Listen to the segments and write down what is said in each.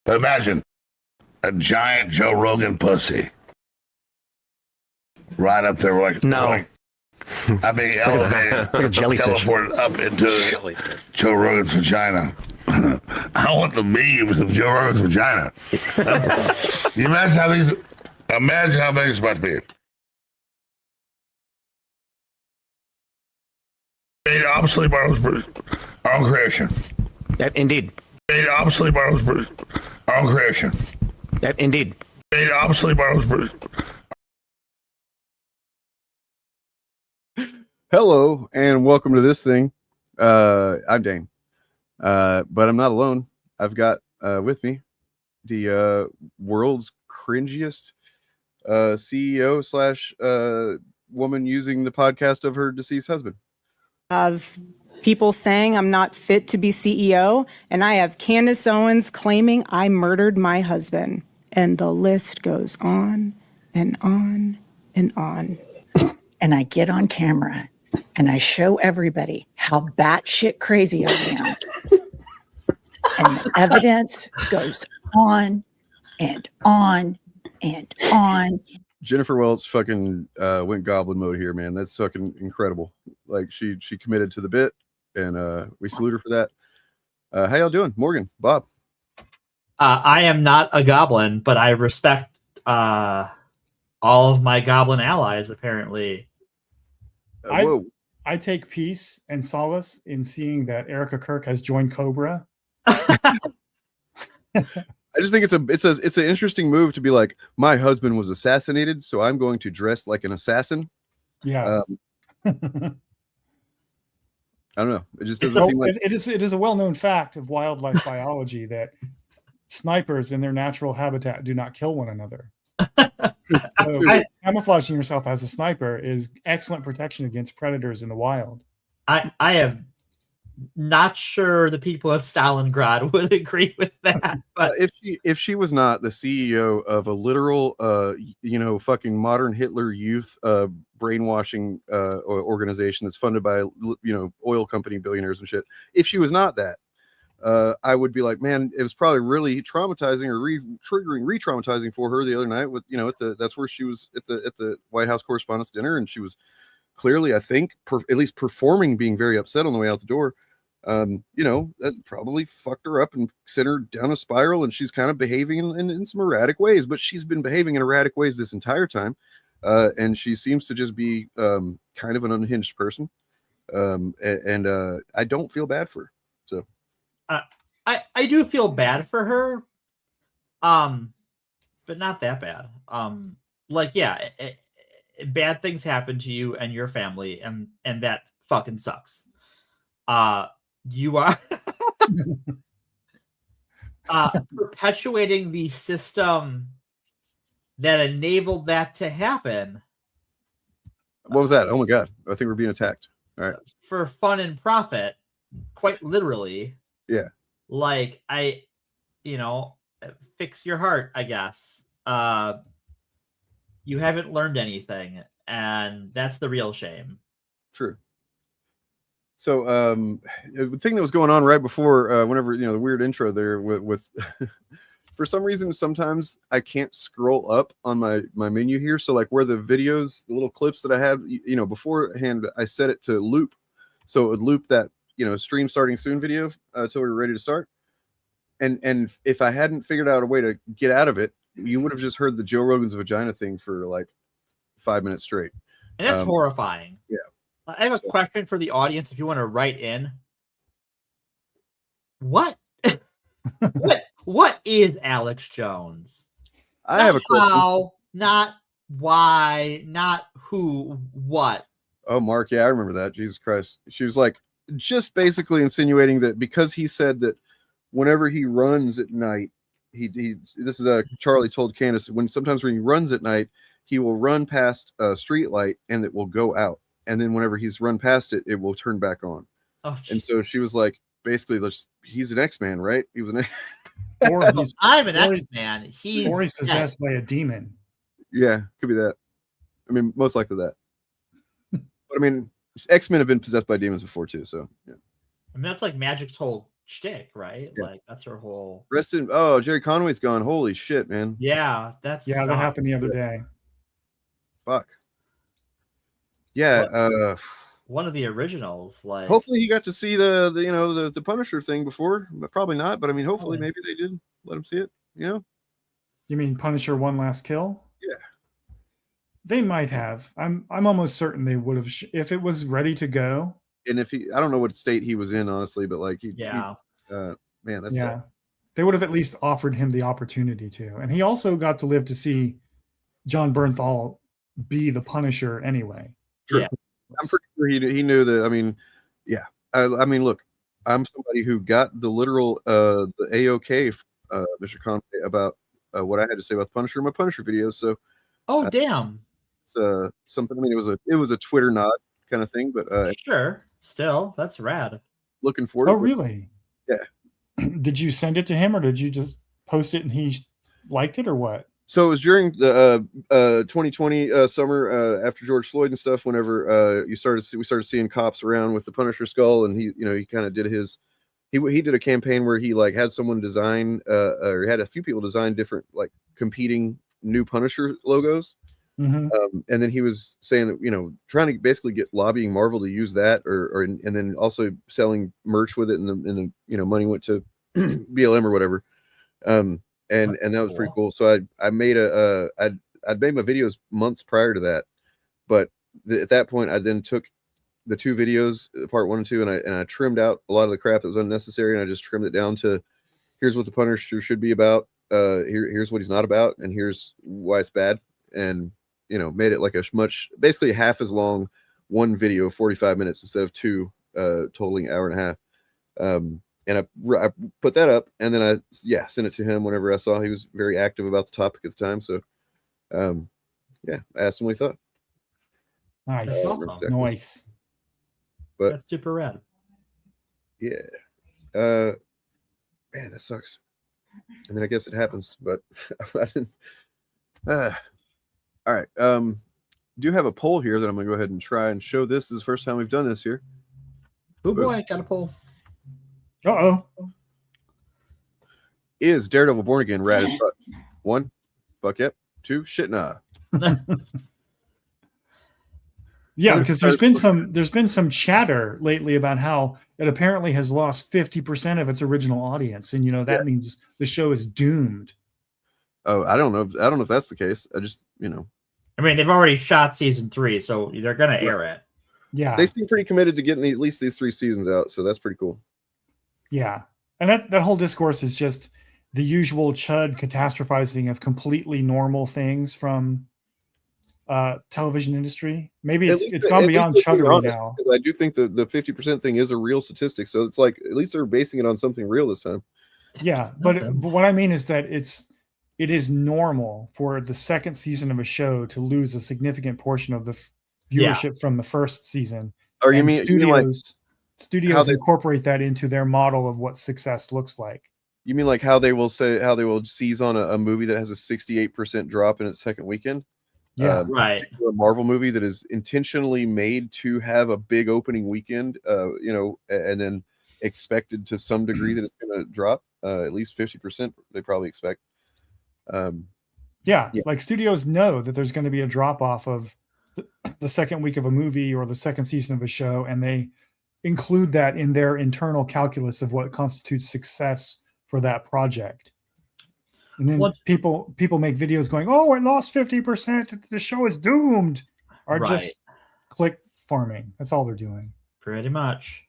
Imagine a giant Joe Rogan pussy right up there, elevated, like a jellyfish. teleported up into Joe Rogan's vagina. I want the memes of Joe Rogan's vagina. You imagine how big it's about to be. Made obsolete by our own creation. Indeed. Made obsolete by our own creation. Indeed. Made obsolete by our own. Hello and welcome to this thing. I'm Dane, but I'm not alone. I've got with me the world's cringiest CEO slash woman using the podcast of her deceased husband. Of people saying I'm not fit to be CEO, and I have Candace Owens claiming I murdered my husband. And the list goes on and on and on. And I get on camera and I show everybody how batshit crazy I am. And the evidence goes on and on and on. Jennifer Welch fucking went goblin mode here, man. That's fucking incredible. Like she committed to the bit, and we salute her for that. How y'all doing, Morgan, Bob? I am not a goblin, but I respect all of my goblin allies, apparently. I take peace and solace in seeing that Erica Kirk has joined Cobra. I just think it's an interesting move to be like, my husband was assassinated, so I'm going to dress like an assassin. Yeah. I don't know. It just doesn't seem like it is a well-known fact of wildlife biology that snipers in their natural habitat do not kill one another. So camouflaging yourself as a sniper is excellent protection against predators in the wild. I am not sure the people at Stalingrad would agree with that. But if she was not the CEO of a literal fucking modern Hitler youth brainwashing organization that's funded by oil company billionaires and shit, if she was not that, I would be like, man, it was probably really traumatizing or re-traumatizing for her the other night with that's where she was at the White House Correspondents' Dinner, and she was clearly, I think, at least performing being very upset on the way out the door. That probably fucked her up and sent her down a spiral, and she's kind of behaving in some erratic ways, but she's been behaving in erratic ways this entire time. And she seems to just be kind of an unhinged person. And I don't feel bad for her. So I do feel bad for her. But not that bad. Bad things happen to you and your family, and that fucking sucks. You are perpetuating the system that enabled that to happen. What was that? Oh my God. I think we're being attacked. All right. For fun and profit, quite literally. Yeah. Like fix your heart, I guess. You haven't learned anything, and that's the real shame. True. So the thing that was going on right before whenever the weird intro there with for some reason sometimes I can't scroll up on my menu here, so like where the videos, the little clips that I have beforehand, I set it to loop, so it would loop that stream starting soon video until we were ready to start, and if I hadn't figured out a way to get out of it, you would have just heard the Joe Rogan's vagina thing for like 5 minutes straight, and that's horrifying. Yeah. I have a question for the audience if you want to write in. What is Alex Jones? I have a question. How, not why, not who, what. Oh, Mark, yeah, I remember that. Jesus Christ. She was like just basically insinuating that because he said that whenever he runs at night, this is Charlie told Candace, sometimes when he runs at night, he will run past a street light and it will go out. And then whenever he's run past it, it will turn back on. Oh, and so she was like, basically, he's an X-Man, right? He was an I'm an X-Man. Or he's possessed by a demon. Yeah, could be that. I mean, most likely that. But I mean, X-Men have been possessed by demons before too, so yeah. I mean, that's like Magic's whole shtick, right? Yeah. Like that's her whole. Rest in. Oh, Jerry Conway's gone. Holy shit, man. Yeah, that's Yeah, that happened the other day. Fuck. Yeah. What? One of the originals. Like, Hopefully he got to see the Punisher thing before, but probably not. But I mean, hopefully maybe they did let him see it. You know. You mean Punisher One Last Kill? Yeah. They might have. I'm almost certain they would have if it was ready to go. And if I don't know what state he was in, honestly, but like yeah. Man, that's Yeah. They would have at least offered him the opportunity to. And he also got to live to see John Bernthal be the Punisher anyway. True. Yeah. I'm pretty sure he knew that. I mean, yeah. I mean, look, I'm somebody who got the literal the AOK, Mr. Conway, about what I had to say about the Punisher in my Punisher videos. So, Damn. It's something. I mean, it was a Twitter nod kind of thing, but sure. Still, that's rad. Looking forward. Oh, really? Yeah. Did you send it to him, or did you just post it and he liked it, or what? So it was during the 2020 summer after George Floyd and stuff. Whenever we started seeing cops around with the Punisher skull, and he kind of did his. He did a campaign where he like had someone design or had a few people design different like competing new Punisher logos. Mm-hmm. And then he was saying that, trying to basically get lobbying Marvel to use that and then also selling merch with it. And the money went to BLM or whatever. And that was pretty cool. So I made I'd made my videos months prior to that, but at that point I then took the two videos, part 1 and 2, and I trimmed out a lot of the crap that was unnecessary. And I just trimmed it down to here's what the Punisher should be about. Here's what he's not about. And here's why it's bad. And, made it like basically half as long, one video, 45 minutes instead of two, totaling hour and a half. And I put that up, and then I sent it to him whenever I saw he was very active about the topic at the time. So, I asked him what he thought. Nice. Awesome. Nice. But that's super rad. Yeah. Man, that sucks. I mean, I guess it happens, but I didn't. All right. Do have a poll here that I'm going to go ahead and try and show. This is the first time we've done this here. Oh boy, got a poll. Uh-oh. Is Daredevil Born Again rad as fuck? 1, fuck yep. 2, shit nah. Yeah, because there's been some chatter lately about how it apparently has lost 50% of its original audience, and that means the show is doomed. Oh, I don't know if that's the case. I just I mean, they've already shot season 3, so they're gonna air it. Yeah, they seem pretty committed to getting at least these 3 seasons out, so that's pretty cool. Yeah, and that whole discourse is just the usual chud catastrophizing of completely normal things from television industry. Maybe it's gone beyond chuddery now. I do think the 50% thing is a real statistic, so it's like at least they're basing it on something real this time. Yeah, but what I mean is that it is normal for the second season of a show to lose a significant portion of the viewership from the first season. Or you mean studios incorporate that into their model of what success looks like. You mean like how they will seize on a movie that has a 68% drop in its second weekend? Yeah, right. A Marvel movie that is intentionally made to have a big opening weekend, and then expected to some degree that it's going to drop at least 50%. They probably expect. Like studios know that there's going to be a drop off of the second week of a movie or the second season of a show, and they include that in their internal calculus of what constitutes success for that project. And then people make videos going, "Oh, it lost 50%. The show is doomed," or just click farming. That's all they're doing. Pretty much.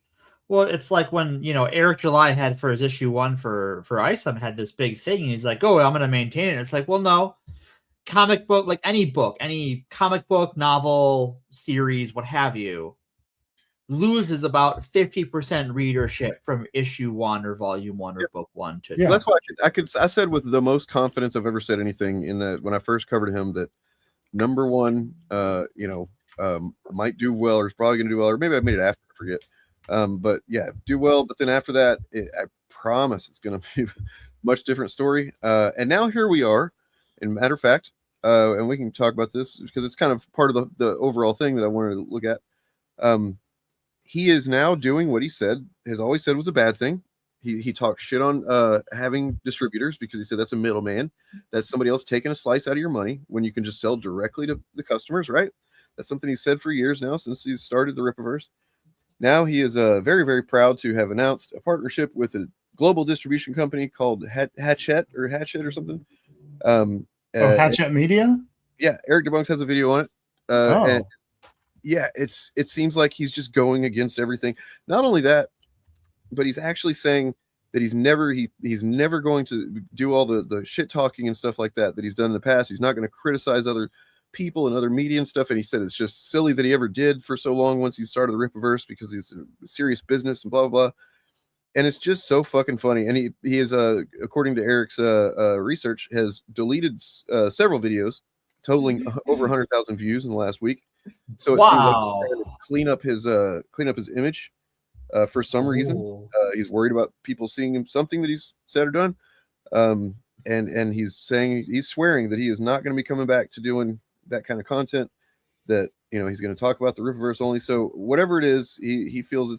Well, it's like when Eric July had for his issue 1 for Isom had this big thing, and he's like, "Oh, I'm going to maintain it." It's like, well, no, comic book, like any comic book, novel, series, what have you, loses about 50% readership from issue 1 or volume 1 or book 1 to. Yeah, that's why I said with the most confidence I've ever said anything in that when I first covered him that number 1, might do well or is probably going to do well, or maybe I made it after, I forget. But yeah, do well. But then after that, I promise it's going to be a much different story. And now here we are. In matter of fact, and we can talk about this because it's kind of part of the overall thing that I wanted to look at. He is now doing what he has always said was a bad thing. He talked shit on having distributors because he said that's a middleman. That's somebody else taking a slice out of your money when you can just sell directly to the customers, right? That's something he said for years now since he started the Rippaverse. Now he is very, very proud to have announced a partnership with a global distribution company called Hatchet or something. Hatchet Media? Yeah, Eric DeBunks has a video on it. And yeah, it seems like he's just going against everything. Not only that, but he's actually saying that he's never going to do all the shit talking and stuff like that he's done in the past. He's not going to criticize other people and other media and stuff. And he said it's just silly that he ever did for so long once he started the Rippaverse because he's a serious business and blah, blah, blah. And it's just so fucking funny. And he is, according to Eric's research, has deleted several videos totaling over 100,000 views in the last week. So it seems like he's trying to clean up his image for some reason. He's worried about people seeing something that he's said or done. And he's swearing that he is not going to be coming back to doing that kind of content, that he's going to talk about the Rippaverse only. So whatever it is, he feels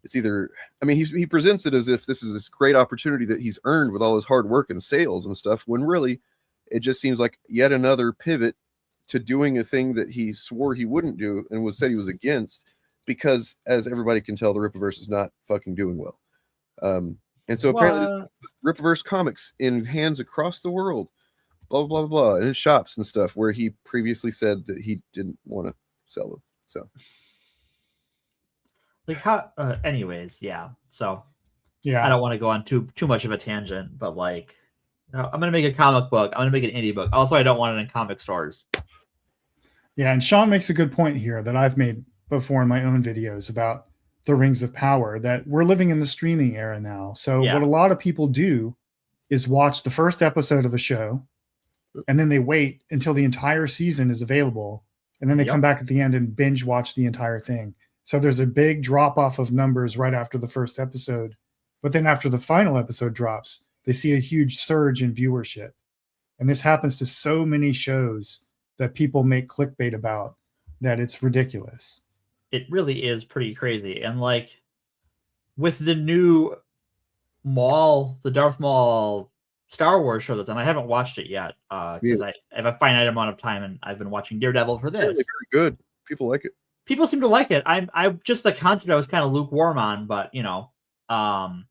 it's either, I mean, he presents it as if this is this great opportunity that he's earned with all his hard work and sales and stuff, when really it just seems like yet another pivot to doing a thing that he swore he wouldn't do and said he was against, because as everybody can tell, the Rippaverse is not fucking doing well. And so apparently this Rippaverse comics in hands across the world, blah, blah, blah, blah, and in shops and stuff where he previously said that he didn't want to sell them. So like how anyways, yeah. So yeah, I don't want to go on too much of a tangent, but like I'm gonna make a comic book. I'm gonna make an indie book. Also, I don't want it in comic stores. Yeah, and Sean makes a good point here that I've made before in my own videos about the Rings of Power, that we're living in the streaming era now. So what a lot of people do is watch the first episode of a show, and then they wait until the entire season is available, and then they come back at the end and binge watch the entire thing. So there's a big drop off of numbers right after the first episode, but then after the final episode drops, they see a huge surge in viewership. And this happens to so many shows that people make clickbait about that it's ridiculous. It really is pretty crazy. And like with the new the Darth Maul Star Wars show that's on, I haven't watched it yet because I have a finite amount of time, and I've been watching Daredevil for this. Really very good. People like it. People seem to like it. I just the concept I was kind of lukewarm on, but well,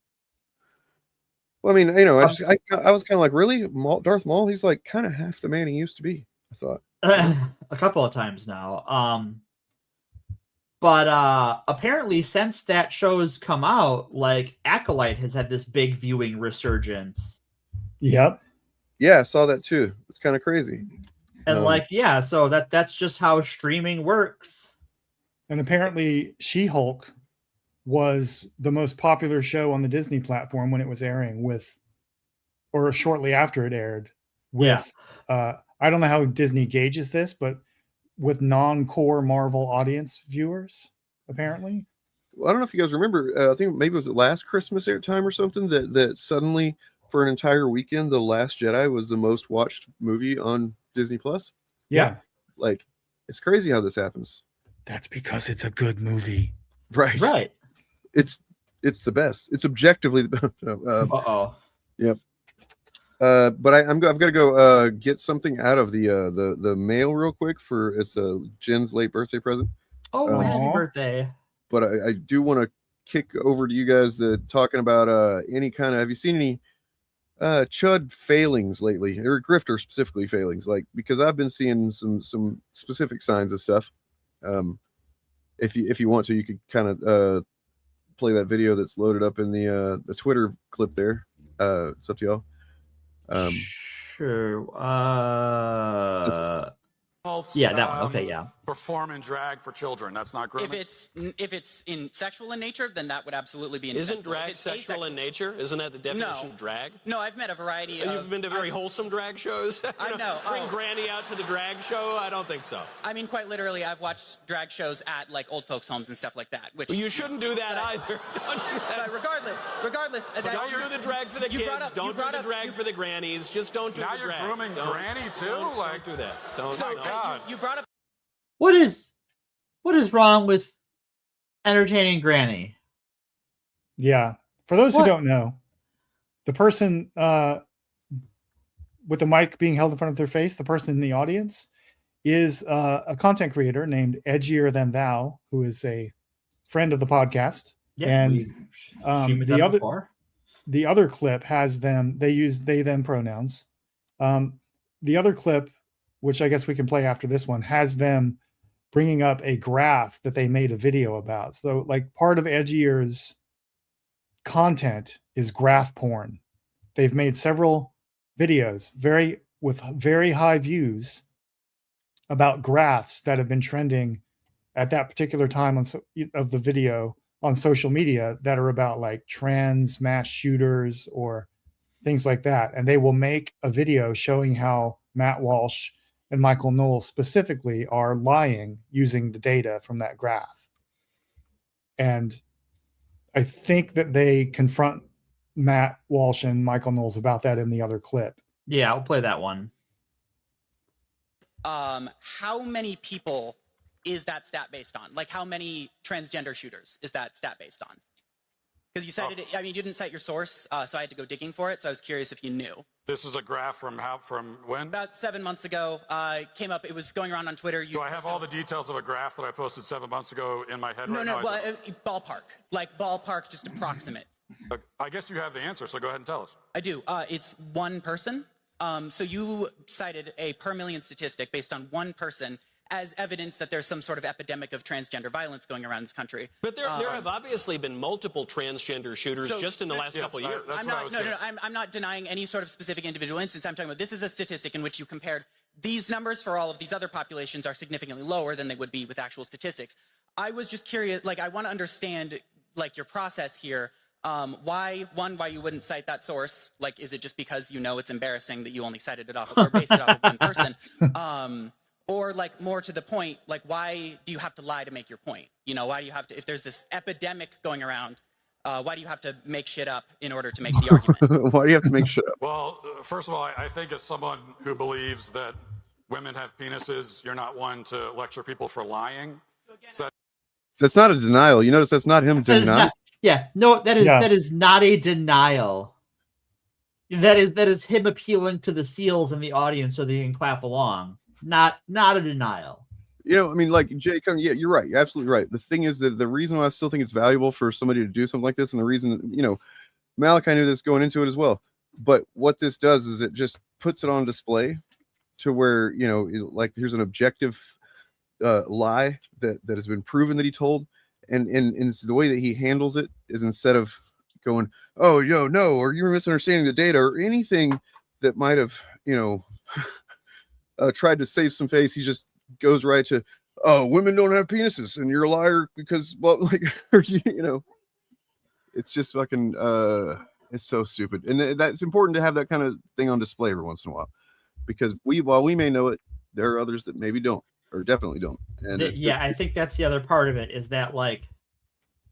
I mean, I was kind of like, really, Darth Maul? He's like kind of half the man he used to be, I thought. A couple of times now. But apparently since that show's come out, like Acolyte has had this big viewing resurgence. Yep. Yeah, I saw that too. It's kind of crazy. And so that's just how streaming works. And apparently She-Hulk was the most popular show on the Disney platform when it was airing, or shortly after it aired, I don't know how Disney gauges this, but with non-core Marvel audience viewers, apparently. Well, I don't know if you guys remember, I think maybe it was the last Christmas time or something, that suddenly for an entire weekend, The Last Jedi was the most watched movie on Disney Plus. Yeah. Like, it's crazy how this happens. That's because it's a good movie. Right. It's the best. It's objectively the best. Yep. But I've got to go get something out of the mail real quick for Jen's late birthday present. Oh, happy birthday! But I do want to kick over to you guys talking about any kind of. Have you seen any Chud failings lately, or Grifter specifically failings? Like, because I've been seeing some specific signs of stuff. If you want to, you could kind of play that video that's loaded up in the Twitter clip there. It's up to y'all. Sure. Yeah, that one. Okay, yeah. Perform in drag for children. That's not grooming. If it's in sexual in nature, then that would absolutely be. Isn't drag sexual in nature? Isn't that the definition of drag? No, I've met a variety of. You've been to very wholesome drag shows. I know. Bring Granny out to the drag show. I don't think so. I mean, quite literally, I've watched drag shows at like old folks' homes and stuff like that. Which you shouldn't do that either. Don't do that. But regardless. So don't do the drag for the kids. Don't do the drag for the grannies. Just don't do the drag. Now you're grooming Granny too. Don't do that. Don't. So God. You brought up. What is wrong with entertaining Granny? Yeah. For those who don't know, the person with the mic being held in front of their face, the person in the audience, is a content creator named EdgierThanThou, who is a friend of the podcast. Yeah, and the other clip has them. They use they/them pronouns. The other clip, which I guess we can play after this one, has them bringing up a graph that they made a video about. So, like, part of Edgier's content is graph porn. They've made several videos with very high views about graphs that have been trending at that particular time of the video on social media that are about like trans mass shooters or things like that. And they will make a video showing how Matt Walsh and Michael Knowles specifically are lying using the data from that graph. And I think that they confront Matt Walsh and Michael Knowles about that in the other clip. Yeah, I'll play that one. How many people is that stat based on? Like, how many transgender shooters is that stat based on? Because you cited it. I mean, you didn't cite your source, so I had to go digging for it. So I was curious if you knew. This is a graph from when? About 7 months ago. It came up. It was going around on Twitter. Do I have all the details of a graph that I posted 7 months ago in my head right now? No. Well, ballpark, just approximate. I guess you have the answer, so go ahead and tell us. I do. It's one person. So you cited a per million statistic based on one person as evidence that there's some sort of epidemic of transgender violence going around this country. But there have obviously been multiple transgender shooters just in the last couple of years. I'm not denying any sort of specific individual instance. I'm talking about this is a statistic in which you compared these numbers for all of these other populations are significantly lower than they would be with actual statistics. I was just curious, like, I want to understand, like, your process here. Why you wouldn't cite that source? Like, is it just because you know it's embarrassing that you only cited it off of, or based it off of one person? Or, like, more to the point, like, why do you have to lie to make your point? You know, why do you have to, if there's this epidemic going around, why do you have to make shit up in order to make the argument? Why do you have to make shit up? Well, first of all, I think as someone who believes that women have penises, you're not one to lecture people for lying. So that's not a denial. You notice that's not him denying. That is not a denial. That is him appealing to the seals in the audience so they can clap along. Not a denial. You know, I mean, like, Jay Kung, yeah, you're right. You're absolutely right. The thing is that the reason why I still think it's valuable for somebody to do something like this, and the reason, you know, Malachi knew this going into it as well. But what this does is it just puts it on display to where, you know, like, here's an objective lie that has been proven that he told. And the way that he handles it is, instead of going, oh, no, or you were misunderstanding the data or anything that might have, you know, tried to save some face, he just goes right to, oh, women don't have penises and you're a liar because, well, like, you know, it's just fucking, it's so stupid. And that's important to have that kind of thing on display every once in a while, because while we may know it, there are others that maybe don't, or definitely don't. And I think that's the other part of it, is that, like,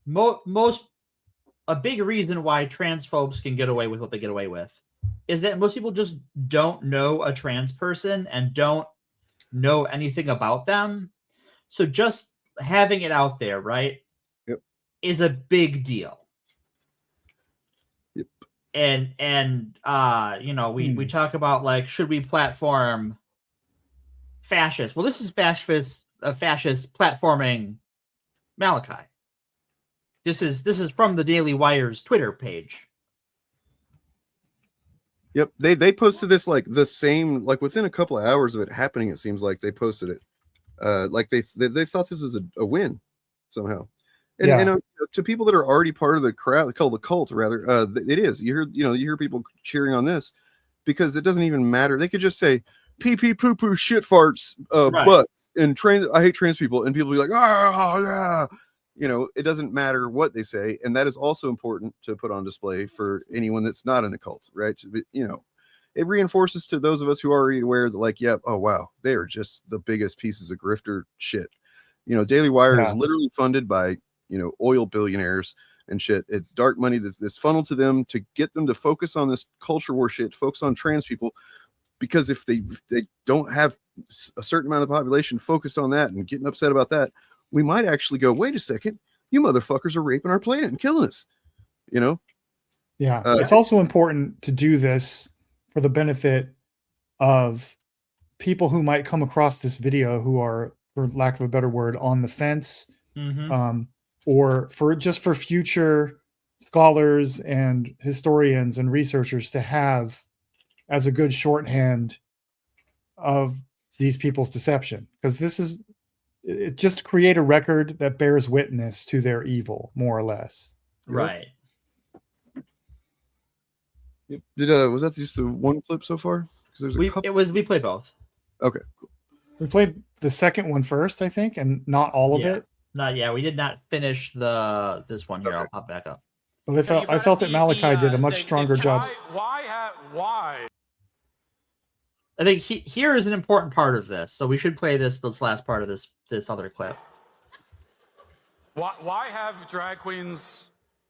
a big reason why transphobes can get away with what they get away with is that most people just don't know a trans person and don't know anything about them. So just having it out there, right, is a big deal. Yep. And you know, we talk about, like, should we platform fascists? Well, this is fascist platforming Malachi. This is from the Daily Wire's Twitter page. Yep, they posted this, like, the same, like, within a couple of hours of it happening. It seems like they posted it, like they thought this was a win somehow. And to people that are already part of the crowd, called the cult, rather, it is. You hear people cheering on this because it doesn't even matter. They could just say pee pee poo poo shit farts butts and I hate trans people, and people be like, oh yeah. You know, it doesn't matter what they say, and that is also important to put on display for anyone that's not in the cult, right? You know, it reinforces to those of us who are already aware that, like, yeah, oh wow, they are just the biggest pieces of grifter shit. You know, Daily Wire is literally funded by, you know, oil billionaires and shit. It's dark money that's funneled to them to get them to focus on this culture war shit, focus on trans people, because if they don't have a certain amount of the population focused on that and getting upset about that, we might actually go, wait a second, you motherfuckers are raping our planet and killing us. You know, Yeah, it's also important to do this for the benefit of people who might come across this video who are, for lack of a better word, on the fence, or for future scholars and historians and researchers to have as a good shorthand of these people's deception, because this is it just to create a record that bears witness to their evil, more or less. Right. Did was that just the one clip so far? Because there's we played both. Okay, cool. We played the second one first, I think, and not all of it. Not we did not finish this one here. I'll pop back up. But I felt that Malachi did a much stronger job. Why? I think here is an important part of this, so we should play this last part of this other clip. Why have drag queens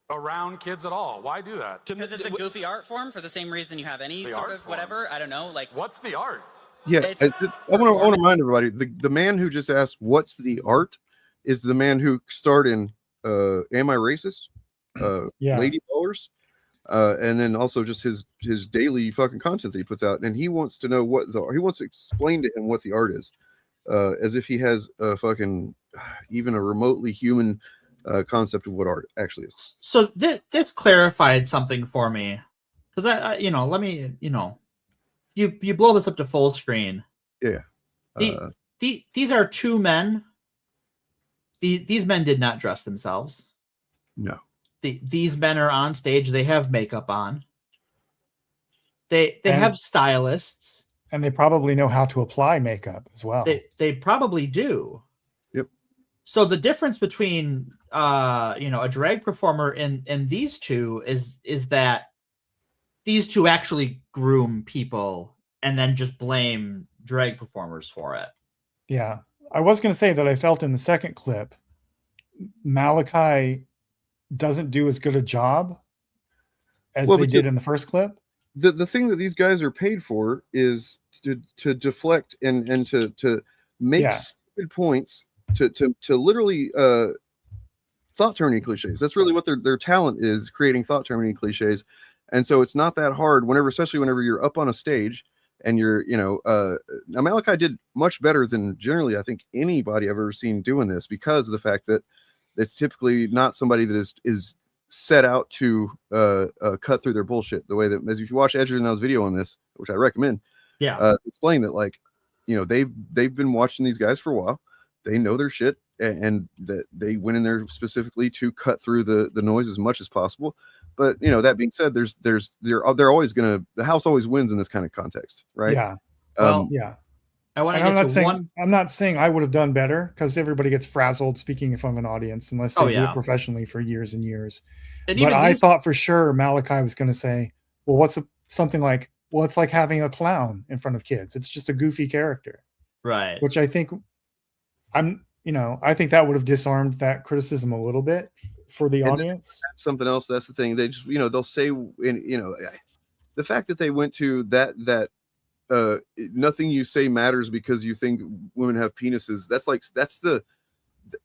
around kids at all? Why do that? Because it's a goofy art form for the same reason you have any sort of whatever. I don't know. Like, what's the art? Yeah, I want to remind everybody, the man who just asked what's the art is the man who starred in Am I Racist? Lady Ballers, and then also just his daily fucking content that he puts out, and he wants to know he wants to explain to him what the art is, as if he has a fucking even a remotely human concept of what art actually is. So this clarified something for me, because I let me you blow this up to full screen. Yeah. These are two men. These men did not dress themselves. No. These men are on stage. They have makeup on. They have stylists. And they probably know how to apply makeup as well. They probably do. Yep. So the difference between a drag performer and these two is that these two actually groom people and then just blame drag performers for it. Yeah. I was going to say that I felt in the second clip, Malachi doesn't do as good a job as they did in the first clip. The thing that these guys are paid for is to deflect and to make stupid points to literally thought terminating cliches. That's really what their talent is, creating thought terminating cliches. And so it's not that hard especially whenever you're up on a stage and you're, now Malachi did much better than generally I think anybody I've ever seen doing this, because of the fact that it's typically not somebody that is set out to cut through their bullshit the way that, as if you watch EdgierThanThou's video on this, which I recommend, explain that they've been watching these guys for a while. They know their shit, and that they went in there specifically to cut through the noise as much as possible. But that being said, they're always the house always wins in this kind of context, right? Yeah. Yeah. I'm not saying I would have done better, because everybody gets frazzled speaking in front of an audience unless they do it professionally for years and years. But I thought for sure Malachi was going to say, well, something like, well, it's like having a clown in front of kids. It's just a goofy character. Right. Which I think I think that would have disarmed that criticism a little bit for the audience. That's something else. That's the thing. They just, they'll say, the fact that they went to that nothing you say matters because you think women have penises. That's the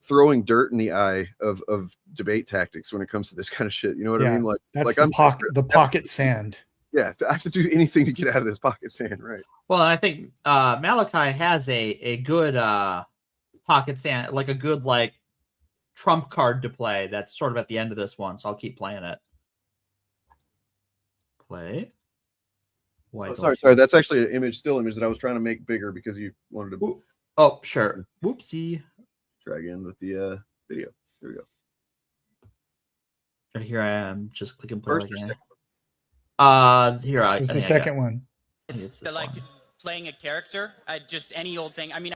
throwing dirt in the eye of debate tactics when it comes to this kind of shit. You know what I mean? That's the pocket sand. Yeah, I have to do anything to get out of this pocket sand, right? Well, I think Malachi has a good pocket sand, like a good trump card to play. That's sort of at the end of this one, so I'll keep playing it. Play. Sorry. That's actually an still image that I was trying to make bigger because you wanted to. Oh, sure. Whoopsie. Try again with the video. Here we go. Right here I am, just clicking play First again. Here it's the second one. It's like playing a character, just any old thing. I mean,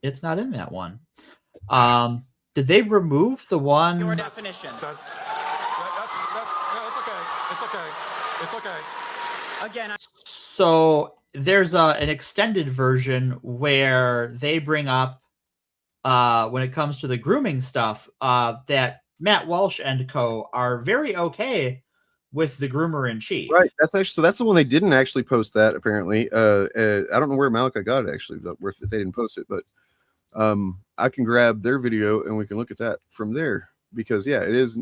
it's not in that one. Did they remove the one? Your definitions. That's okay. It's okay. Again, so there's an extended version where they bring up when it comes to the grooming stuff that Matt Walsh and co are very okay with the groomer in chief. Right. That's the one they didn't actually post that apparently. I don't know where Malachi got it actually, if they didn't post it, but I can grab their video and we can look at that from there because it is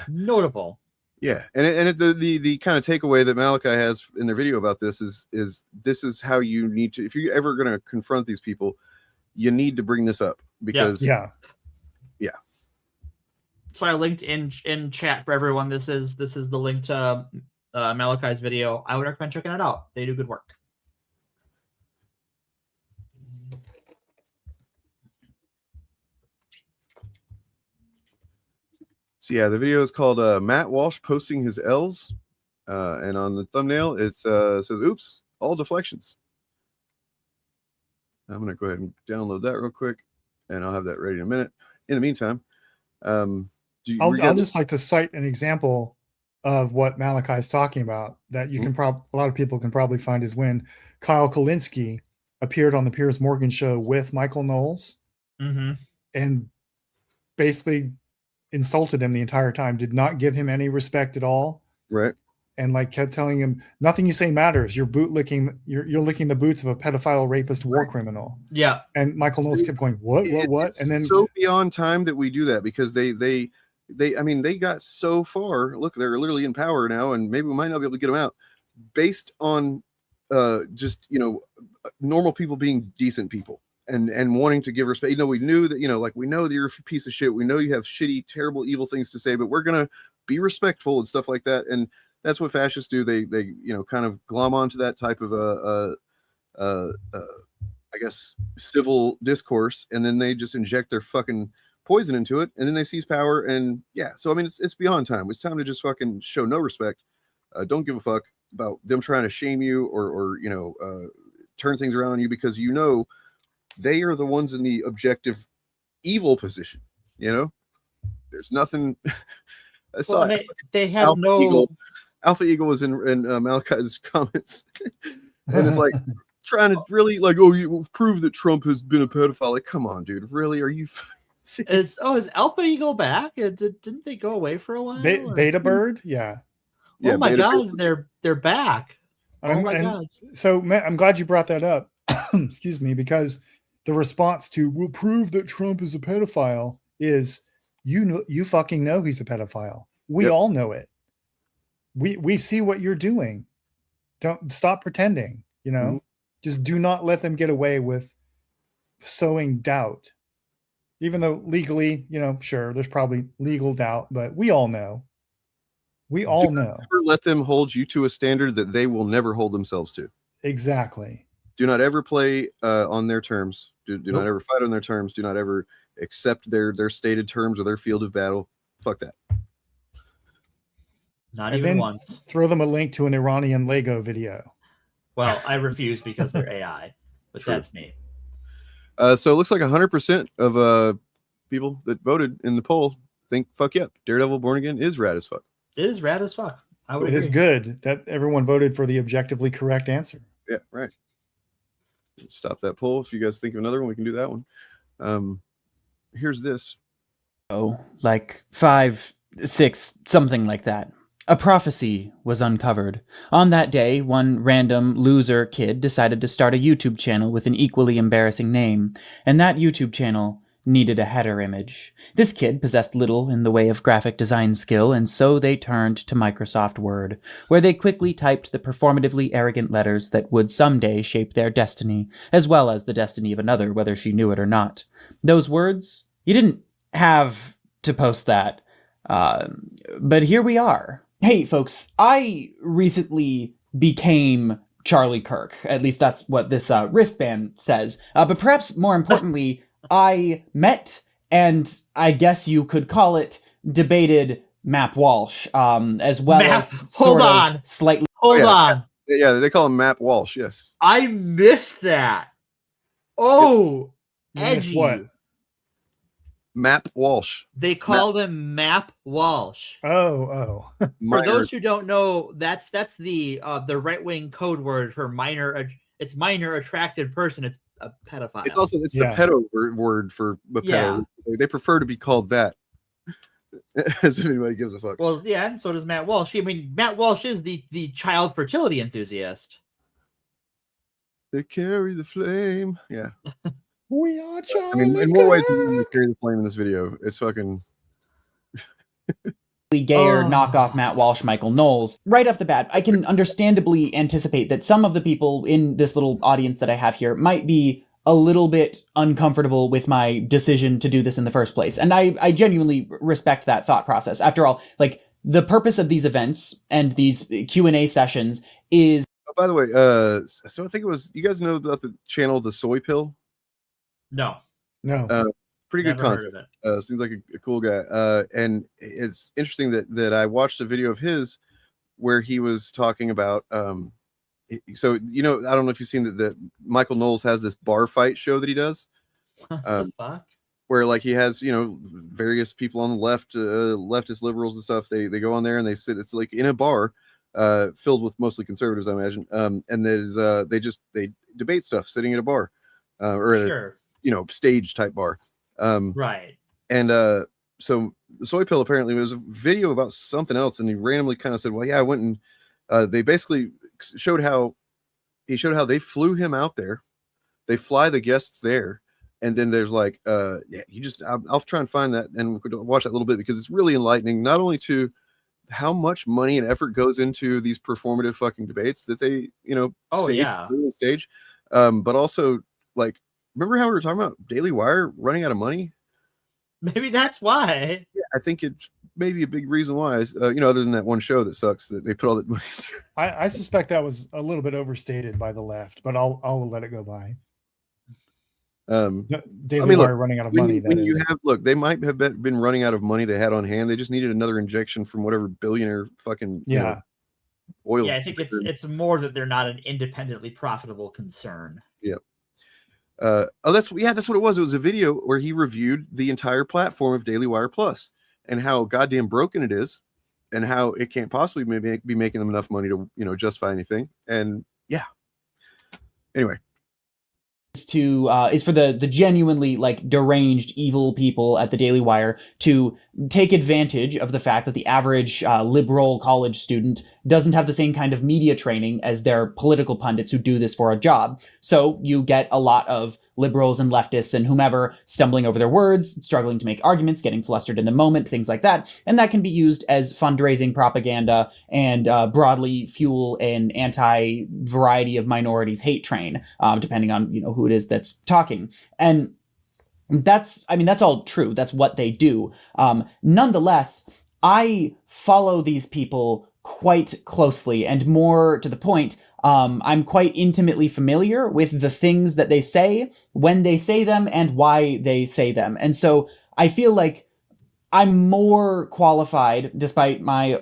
notable. Yeah, and the kind of takeaway that Malachi has in their video about this is this is how you need to, if you're ever going to confront these people, you need to bring this up because Yeah. So I linked in chat for everyone. This is the link to Malachi's video. I would recommend checking it out. They do good work. So yeah, the video is called Matt Walsh posting his L's, and on the thumbnail it says, "Oops, all deflections." I'm gonna go ahead and download that real quick, and I'll have that ready in a minute. In the meantime, I'll just like to cite an example of what Malachi is talking about that you can a lot of people can probably find is when Kyle Kulinski appeared on the Piers Morgan show with Michael Knowles, and basically insulted him the entire time, did not give him any respect at all, right? And like kept telling him nothing you say matters. You're licking the boots of a pedophile, rapist, war criminal. Yeah. And Michael Knowles kept going, what? And then so beyond time that we do that because they I mean they got so far. Look, they're literally in power now, and maybe we might not be able to get them out based on just normal people being decent people. And wanting to give respect. We knew that, like we know that you're a piece of shit. We know you have shitty, terrible, evil things to say, but we're gonna be respectful and stuff like that. And that's what fascists do. They kind of glom onto that type of I guess civil discourse, and then they just inject their fucking poison into it, and then they seize power. And yeah, so I mean, it's beyond time. It's time to just fucking show no respect. Don't give a fuck about them trying to shame you or turn things around on you because they are the ones in the objective evil position. There's nothing. I saw they have Alpha Eagle was in Malachi's comments, and it's like trying to really you prove that Trump has been a pedophile. Like, come on, dude, really? Are you? Is Alpha Eagle back? Didn't they go away for a while? Beta Bird, yeah. Oh my God, they're back. Oh my God. So I'm glad you brought that up. Excuse me, because the response to "we'll prove that Trump is a pedophile" is you fucking know he's a pedophile. We all know it. We see what you're doing. Don't stop pretending. Just do not let them get away with sowing doubt. Even though legally, sure, there's probably legal doubt, but we all know. We all know. Never let them hold you to a standard that they will never hold themselves to. Exactly. Do not ever play on their terms. Do not ever fight on their terms. Do not ever accept their stated terms or their field of battle. Fuck that. Not even once. Throw them a link to an Iranian Lego video. Well, I refuse because they're AI, but that's me. So it looks like 100% of people that voted in the poll think fuck yep, Daredevil Born Again is rad as fuck. It is rad as fuck. It is good that everyone voted for the objectively correct answer. Yeah, right. Stop that poll. If you guys think of another one, we can do that one. Here's this. Oh, like 5, 6, something like that. A prophecy was uncovered. On that day, one random loser kid decided to start a YouTube channel with an equally embarrassing name, and that YouTube channel needed a header image. This kid possessed little in the way of graphic design skill, and so they turned to Microsoft Word, where they quickly typed the performatively arrogant letters that would someday shape their destiny, as well as the destiny of another, whether she knew it or not. Those words, you didn't have to post that, but here we are. Hey, folks, I recently became Charlie Kirk. At least that's what this wristband says. But perhaps more importantly, I met, and I guess you could call it, debated Map Walsh, as well as Hold on. Yeah, they call him Map Walsh, yes. I missed that. Oh, edgy. What? Map Walsh. They called him Map Walsh. Oh. For those who don't know, that's the right-wing code word for minor. It's minor attracted person. It's a pedophile. It's the pedo word for a pedo. Yeah. They prefer to be called that. As if anybody gives a fuck. Well, yeah, and so does Matt Walsh. I mean, Matt Walsh is the child fertility enthusiast. They carry the flame. Yeah. We are Charlie. I mean, in more ways than they carry the flame in this video. It's fucking. gayer knockoff Matt Walsh, Michael Knowles. Right off the bat, I can understandably anticipate that some of the people in this little audience that I have here might be a little bit uncomfortable with my decision to do this in the first place. And I genuinely respect that thought process. After all, like, the purpose of these events and these Q&A sessions is... Oh, by the way, so I think it was, you guys know about the channel The Soy Pill? No. Pretty good Never heard content. of it. Seems like a cool guy. And it's interesting that I watched a video of his where he was talking about, so, you know, I don't know if you've seen that Michael Knowles has this bar fight show that he does. Fuck? Where, like, he has, you know, various people on the left, leftist liberals and stuff. They go on there and they sit. It's like in a bar, filled with mostly conservatives, I imagine. And there's they debate stuff sitting at a bar, or Sure. you know, stage type bar. Right. And so the Soy Pill apparently was a video about something else, and he randomly kind of said, "Well, yeah, I went and they basically showed how they flew him out there. They fly the guests there." And then there's like, yeah, I'll try and find that and we could watch that a little bit because it's really enlightening, not only to how much money and effort goes into these performative fucking debates that they, you know, stage, but also, like, remember how we were talking about Daily Wire running out of money? Maybe that's why. Yeah, I think it's maybe a big reason why is, you know, other than that one show that sucks that they put all that money into. I suspect that was a little bit overstated by the left, but I'll let it go by. Daily Wire running out of money. They might have been running out of money they had on hand. They just needed another injection from whatever billionaire fucking oil. Yeah, I think it's more that they're not an independently profitable concern. Yep. That's what it was. It was a video where he reviewed the entire platform of Daily Wire Plus and how goddamn broken it is, and how it can't possibly be making them enough money to, you know, justify anything. And yeah. Anyway. Is for the genuinely, like, deranged evil people at the Daily Wire to take advantage of the fact that the average liberal college student doesn't have the same kind of media training as their political pundits who do this for a job. So you get a lot of liberals and leftists and whomever stumbling over their words, struggling to make arguments, getting flustered in the moment, things like that. And that can be used as fundraising propaganda and broadly fuel an anti-variety of minorities hate train, depending on, you know, who it is that's talking. And that's all true. That's what they do. Nonetheless, I follow these people quite closely, and more to the point, I'm quite intimately familiar with the things that they say, when they say them, and why they say them. And so I feel like I'm more qualified, despite my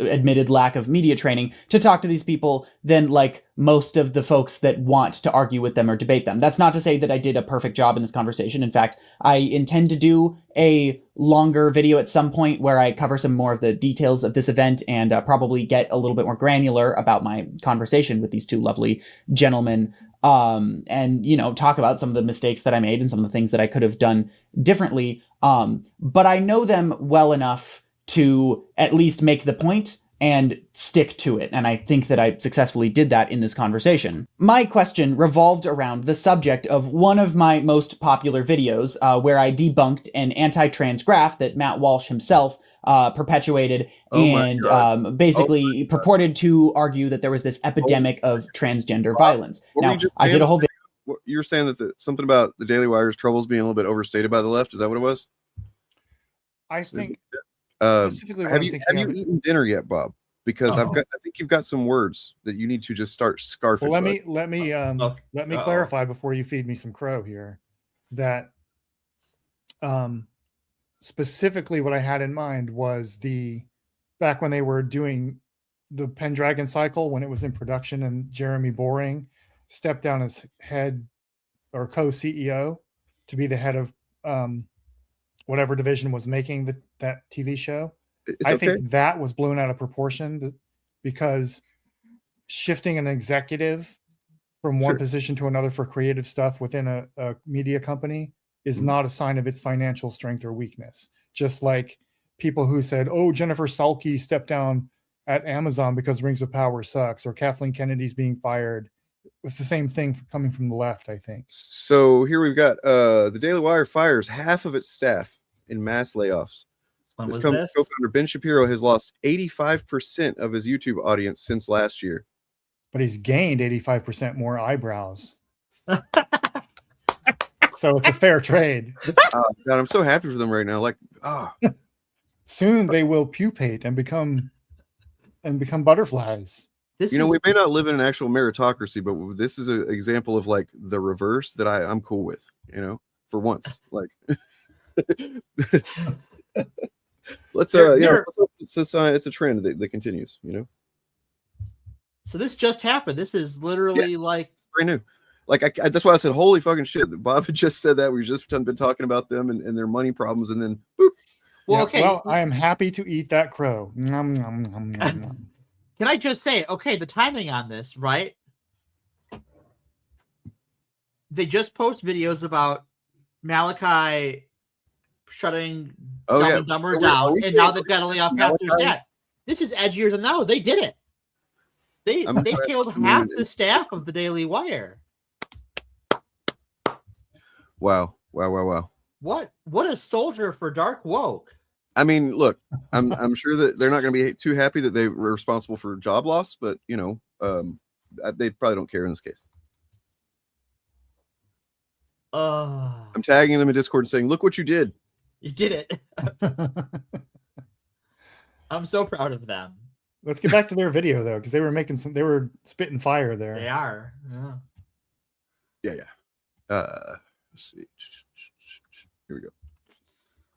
admitted lack of media training, to talk to these people than, like, most of the folks that want to argue with them or debate them. That's not to say that I did a perfect job in this conversation. In fact, I intend to do a longer video at some point where I cover some more of the details of this event and probably get a little bit more granular about my conversation with these two lovely gentlemen, and, you know, talk about some of the mistakes that I made and some of the things that I could have done differently. But I know them well enough to at least make the point and stick to it. And I think that I successfully did that in this conversation. My question revolved around the subject of one of my most popular videos, where I debunked an anti-trans graph that Matt Walsh himself perpetuated basically purported to argue that there was this epidemic of transgender violence. Now, I did a whole video. You were saying that something about the Daily Wire's troubles being a little bit overstated by the left. Is that what it was? I think. Specifically, have you eaten dinner yet, Bob? Because I think you've got some words that you need to just start scarfing. Well, let me clarify before you feed me some crow here. That specifically what I had in mind was back when they were doing the Pendragon cycle, when it was in production, and Jeremy Boring stepped down as head or co-CEO to be the head of whatever division was making that TV show. I think that was blown out of proportion because shifting an executive from one position to another for creative stuff within a media company is not a sign of its financial strength or weakness. Just like people who said, oh, Jennifer Salke stepped down at Amazon because Rings of Power sucks, or Kathleen Kennedy's being fired. It's the same thing coming from the left, I think. So here we've got the Daily Wire fires half of its staff in mass layoffs. When This was company's this? co-founder Ben Shapiro has lost 85% of his YouTube audience since last year. But he's gained 85% more eyebrows. So it's a fair trade. God, I'm so happy for them right now. Like, soon they will pupate and become butterflies. we may not live in an actual meritocracy, but this is an example of like the reverse that I'm cool with, for once. Like, it's a trend that continues, So this just happened. This is literally like brand new. Like that's why I said, holy fucking shit. Bob had just said that. We've just been talking about them and their money problems, and then boop. Well, Yeah, okay. Well, I am happy to eat that crow. Nom, nom, nom, nom, nom. Can I just say, okay, the timing on this, right? They just post videos about Malachi shutting Dumb and Dumber down, and now they've got to lay off half their staff. This is edgier than thou. They did it. They killed half the staff of the Daily Wire. Wow. What a soldier for dark woke. I mean, look, I'm sure that they're not going to be too happy that they were responsible for job loss, but they probably don't care in this case. I'm tagging them in Discord and saying, "Look what you did! You did it." I'm so proud of them. Let's get back to their video though, because they were spitting fire there. They are. Yeah. Let's see. Here we go.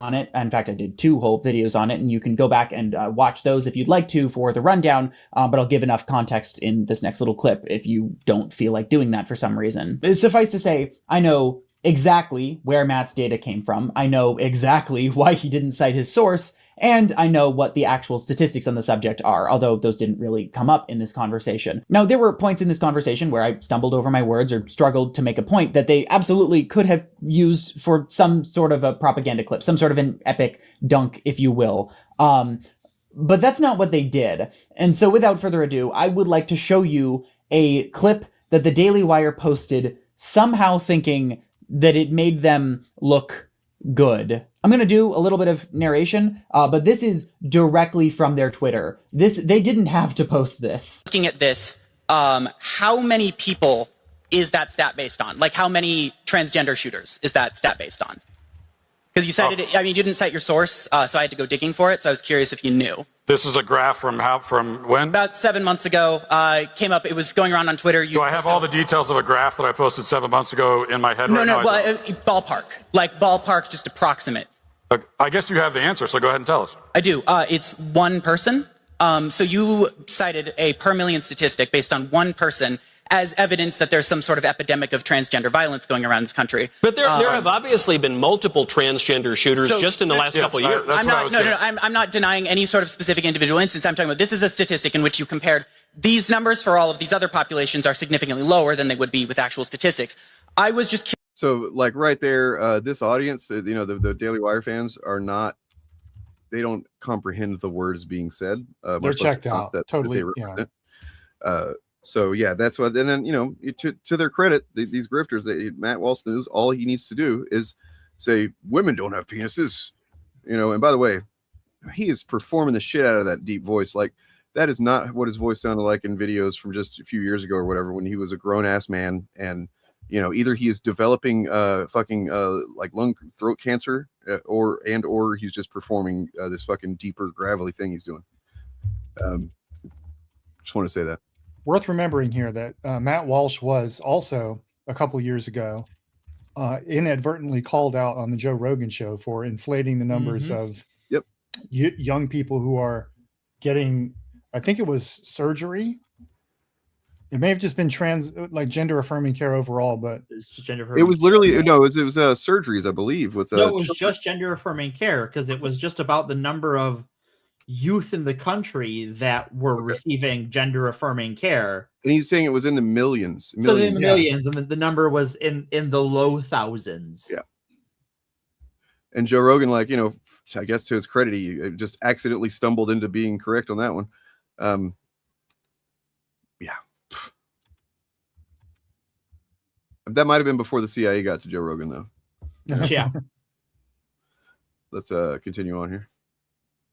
On it. In fact, I did 2 whole videos on it, and you can go back and watch those if you'd like to for the rundown, but I'll give enough context in this next little clip if you don't feel like doing that for some reason. Suffice to say, I know exactly where Matt's data came from. I know exactly why he didn't cite his source, and I know what the actual statistics on the subject are, although those didn't really come up in this conversation. Now, there were points in this conversation where I stumbled over my words or struggled to make a point that they absolutely could have used for some sort of a propaganda clip, some sort of an epic dunk, if you will. But that's not what they did. And so without further ado, I would like to show you a clip that the Daily Wire posted, somehow thinking that it made them look good. I'm going to do a little bit of narration, but this is directly from their Twitter. They didn't have to post this. Looking at this, how many people is that stat based on? Like, how many transgender shooters is that stat based on? Because you cited it, I mean, you didn't cite your source, so I had to go digging for it, so I was curious if you knew. This is a graph from when? About 7 months ago, came up, it was going around on Twitter. Do I have all the details of a graph that I posted 7 months ago in my head right now? No, ballpark, just approximate. I guess you have the answer, so go ahead and tell us. I do. It's one person. So you cited a per million statistic based on one person as evidence that there's some sort of epidemic of transgender violence going around this country. But there have obviously been multiple transgender shooters just in the last couple of years. I'm not denying any sort of specific individual instance. I'm talking about this is a statistic in which you compared these numbers for all of these other populations are significantly lower than they would be with actual statistics. I was just So like right there, this audience, the Daily Wire fans are not, they don't comprehend the words being said. They're checked out. Totally. So yeah, that's what. And then to their credit, these grifters, Matt Walsh knows all he needs to do is say women don't have penises, And by the way, he is performing the shit out of that deep voice. Like that is not what his voice sounded like in videos from just a few years ago or whatever, when he was a grown ass man. And either he is developing like lung throat cancer, or he's just performing this fucking deeper gravelly thing he's doing. Just want to say that. Worth remembering here that Matt Walsh was also a couple years ago inadvertently called out on the Joe Rogan show for inflating the numbers of young people who are getting, I think it was surgery. It may have just been gender affirming care overall, but it's just gender affirming. It was literally it was surgeries, I believe. It was just gender affirming care, because it was just about the number of youth in the country that were receiving gender affirming care. And he's saying it was in the millions. So in the millions, and the number was in the low thousands. Yeah. And Joe Rogan, I guess to his credit, he just accidentally stumbled into being correct on that one. Yeah. That might have been before the CIA got to Joe Rogan, though. Yeah. Let's continue on here.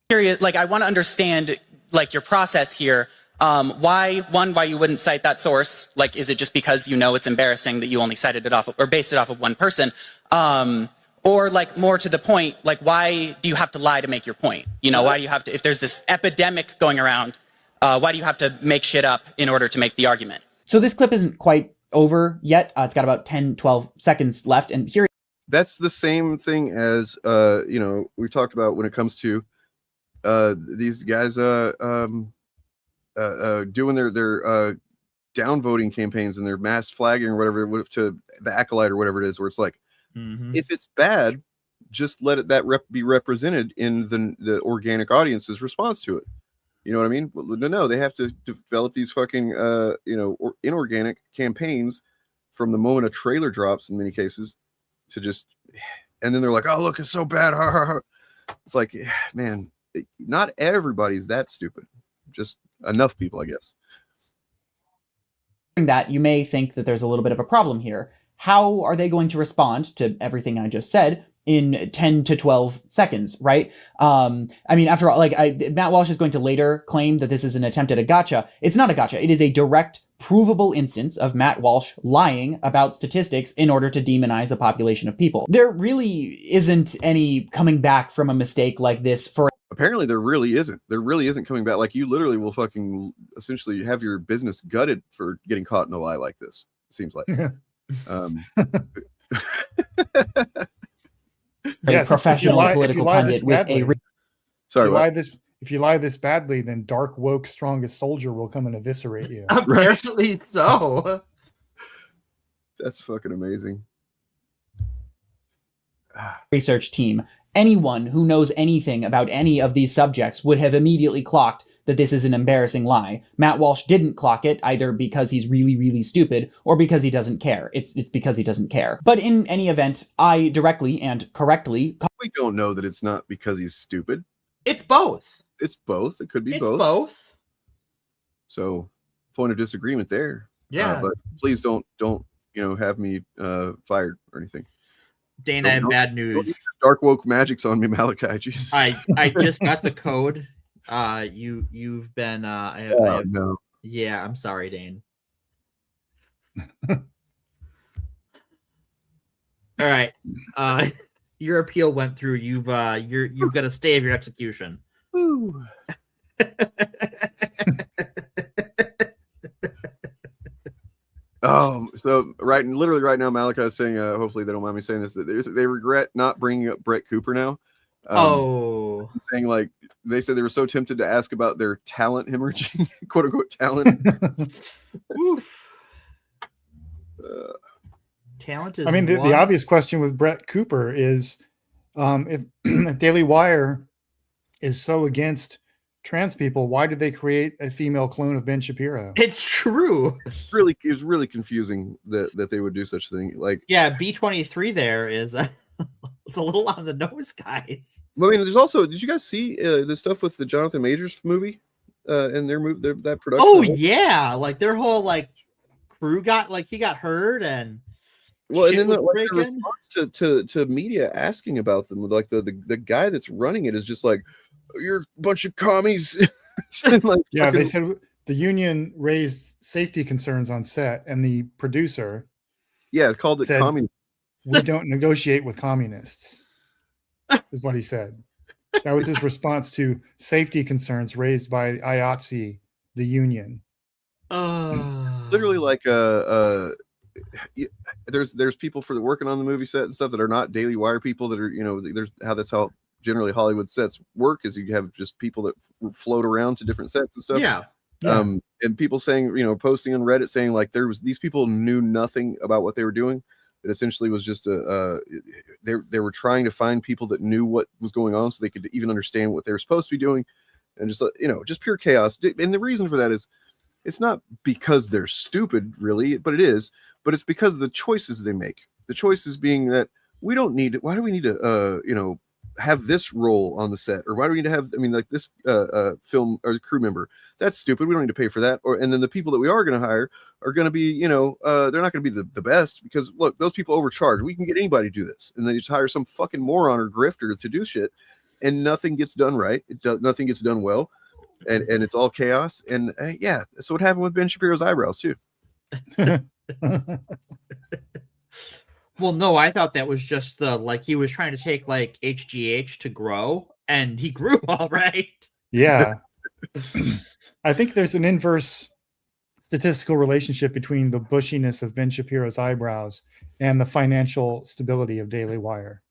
curious, like I want to understand like your process here. Why you wouldn't cite that source? Like, is it just because you know it's embarrassing that you only cited it off of, or based it off of one person? Or like more to the point, like why do you have to lie to make your point? You know, why do you have to, if there's this epidemic going around, why do you have to make shit up in order to make the argument? So this clip isn't quite over yet. It's got about 10, 12 seconds left. And here. That's the same thing as, you know, we talked about when it comes to these guys doing their downvoting campaigns and their mass flagging or whatever to the acolyte or whatever it is, where it's like, if it's bad, just let it be represented in the organic audience's response to it. You know what I mean? Well, no, they have to develop these fucking you know, inorganic campaigns from the moment a trailer drops in many cases to just, and then they're like, oh look, it's so bad. It's like, man, not everybody's that stupid. Just enough people, I guess. That you may think that there's a little bit of a problem here. How are they going to respond to everything I just said in 10 to 12 seconds, right? I mean, after all, like Matt Walsh is going to later claim that this is an attempt at a gotcha. It's not a gotcha. It is a direct, provable instance of Matt Walsh lying about statistics in order to demonize a population of people. There really isn't any coming back from a mistake like this for... Apparently there really isn't. There really isn't coming back. Like, you literally will fucking essentially have your business gutted for getting caught in a lie like this, it seems like. Yes, professional political pundit with a... Sorry, if you lie this badly, then dark woke strongest soldier will come and eviscerate you. Apparently so. That's fucking amazing. Research team. Anyone who knows anything about any of these subjects would have immediately clocked that this is an embarrassing lie. Matt Walsh didn't clock it, either because he's really, really stupid or because he doesn't care. It's because he doesn't care. But in any event, I directly and correctly... We don't know that it's not because he's stupid. It's both. It's both. It could be it's both. both. So, point of disagreement there. Yeah. But please don't you know, have me fired or anything. Dana, I have bad news. Dark woke magic's on me, Malachi. Jesus. I just got the code. You've been no. Yeah, I'm sorry, Dane. All right. Your appeal went through. You've got a stay of your execution. Woo. So literally right now, Malachi is saying, hopefully they don't mind me saying this, that they regret not bringing up Brett Cooper now. Saying like, they said they were so tempted to ask about their talent hemorrhaging, quote unquote talent. Talent is. I mean, the obvious question with Brett Cooper is, if Daily Wire is so against trans people, why did they create a female clone of Ben Shapiro? It's true. It was really confusing that they would do such a thing. Like, yeah, B23 there is it's a little on the nose, guys. I mean, there's also, did you guys see the stuff with the Jonathan Majors movie and that production? Oh yeah, like their whole like crew got he got hurt and and then the response to media asking about them, like the guy that's running it is just like, you're a bunch of commies. Like, yeah, they said the union raised safety concerns on set, and the producer called it communist. We don't negotiate with communists, is what he said. That was his response to safety concerns raised by IATSE, the union. Literally, like there's people working on the movie set and stuff that are not Daily Wire people that are, you know, that's how generally Hollywood sets work, is you have just people that float around to different sets and stuff. Yeah. And people saying, you know, posting on Reddit saying like these people knew nothing about what they were doing. It essentially was just they were trying to find people that knew what was going on so they could even understand what they were supposed to be doing, and just, you know, just pure chaos. And the reason for that is, it's not because they're stupid really, but it's because of the choices they make. The choices being that why do we need to you know, have this role on the set, or why do we need to have, I mean, like this film or crew member? That's stupid. We don't need to pay for that. And then the people that we are going to hire are going to be, you know, they're not going to be the best, because look, those people overcharge. We can get anybody to do this, and then you just hire some fucking moron or grifter to do shit, and nothing gets done right. Nothing gets done well, and it's all chaos. And yeah, that's what happened with Ben Shapiro's eyebrows too. Well, no, I thought that was just he was trying to take like HGH to grow, and he grew all right. Yeah. I think there's an inverse statistical relationship between the bushiness of Ben Shapiro's eyebrows and the financial stability of Daily Wire.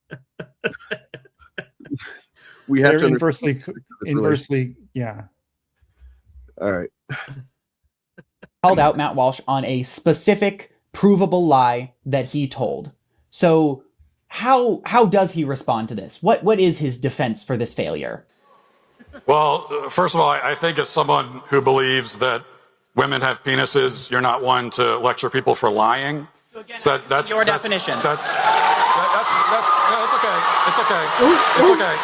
We have to inversely, yeah. All right. Called out Matt Walsh on a specific provable lie that he told. So how does he respond to this? What is his defense for this failure? Well, first of all, I think as someone who believes that women have penises, you're not one to lecture people for lying. So again, that's your definitions. It's okay.